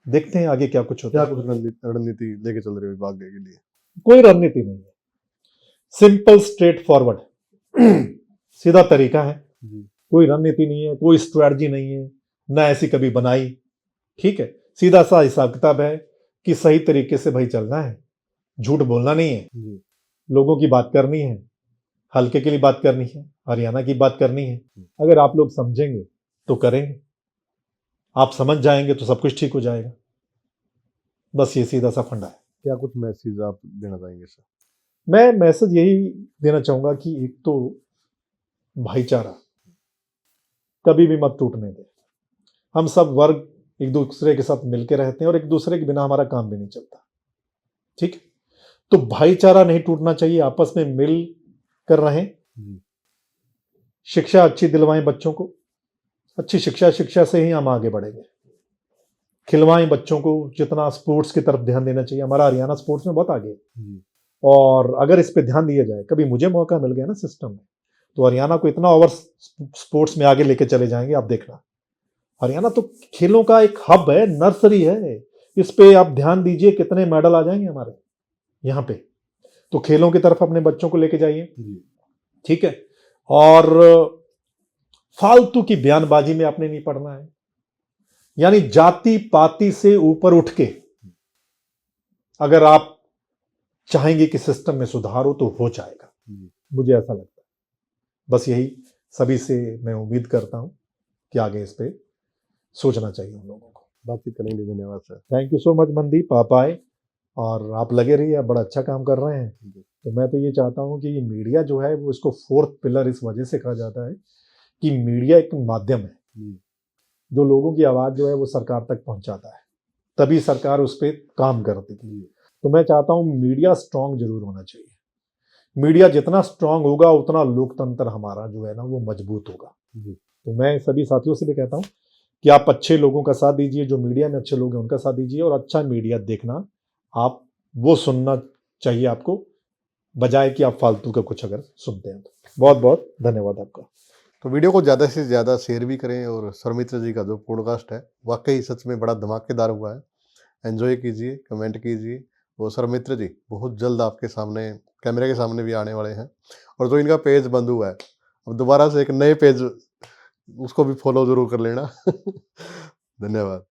देखते हैं आगे क्या कुछ होता क्या है। कुछ रणनीति लेके चल रहे हो आगे के लिए? कोई रणनीति नहीं है, सिंपल स्ट्रेट फॉरवर्ड सीधा तरीका है, जी। कोई रणनीति नहीं है, कोई स्ट्रैटेजी नहीं है, ना ऐसी कभी बनाई, ठीक है, सीधा सा हिसाब किताब है कि सही तरीके से भाई चलना है, झूठ बोलना नहीं है, जी। लोगों की बात करनी है, हल्के के लिए बात करनी है, हरियाणा की बात करनी है। अगर आप लोग समझेंगे तो करेंगे, आप समझ जाएंगे तो सब कुछ ठीक हो जाएगा। बस ये सीधा सा फंडा है। क्या कुछ मैसेज आप देना चाहेंगे सर? मैं मैसेज यही देना चाहूंगा कि एक तो भाईचारा कभी भी मत टूटने दे। हम सब वर्ग एक दूसरे के साथ मिलकर रहते हैं, और एक दूसरे के बिना हमारा काम भी नहीं चलता, ठीक है, तो भाईचारा नहीं टूटना चाहिए, आपस में मिल कर रहें। शिक्षा अच्छी दिलवाएं बच्चों को, अच्छी शिक्षा से ही हम आगे बढ़ेंगे। खिलवाएं बच्चों को, जितना स्पोर्ट्स की तरफ ध्यान देना चाहिए, हमारा हरियाणा स्पोर्ट्स में बहुत आगे है, और अगर इस पे ध्यान दिया जाए, कभी मुझे मौका मिल गया ना सिस्टम में, तो हरियाणा को इतना ओवर स्पोर्ट्स में आगे लेके चले जाएंगे, आप देखना। हरियाणा तो खेलों का एक हब है, नर्सरी है, इस पे आप ध्यान दीजिए, कितने मेडल आ जाएंगे हमारे यहाँ पे। तो खेलों की तरफ अपने बच्चों को लेके जाइए, ठीक है, और फालतू की बयानबाजी में आपने नहीं पड़ना है, यानी जाति पाति से ऊपर उठ के अगर आप चाहेंगे कि सिस्टम में सुधार हो तो हो जाएगा, मुझे ऐसा लगता है। बस यही सभी से मैं उम्मीद करता हूं कि आगे इस पे सोचना चाहिए उन लोगों को। बातचीत करने के लिए धन्यवाद sir. Thank you so much Mandeep, आप आए और आप लगे रहिए, आप बड़ा अच्छा काम कर रहे हैं। तो मैं तो ये चाहता हूं कि ये मीडिया जो है वो इसको फोर्थ पिलर इस वजह से कहा जाता है कि मीडिया एक माध्यम है जो लोगों की आवाज़ जो है वो सरकार तक पहुंचाता है, तभी सरकार उस पर काम करती है। तो मैं चाहता हूं मीडिया स्ट्रांग जरूर होना चाहिए। मीडिया जितना स्ट्रांग होगा उतना लोकतंत्र हमारा जो है ना वो मजबूत होगा। तो मैं सभी साथियों से भी कहता हूं कि आप अच्छे लोगों का साथ दीजिए, जो मीडिया में अच्छे लोग हैं उनका साथ दीजिए, और अच्छा मीडिया देखना, आप वो सुनना चाहिए आपको, बजाय कि आप फालतू का कुछ अगर सुनते हैं तो। बहुत बहुत धन्यवाद आपका। तो वीडियो को ज़्यादा से ज़्यादा शेयर भी करें, और सरमित्र जी का जो पॉडकास्ट है वाकई सच में बड़ा धमाकेदार हुआ है, एंजॉय कीजिए, कमेंट कीजिए। और सरमित्र जी बहुत जल्द आपके सामने कैमरे के सामने भी आने वाले हैं, और जो इनका पेज बंद हुआ है अब दोबारा से एक नए पेज उसको भी फॉलो ज़रूर कर लेना। धन्यवाद।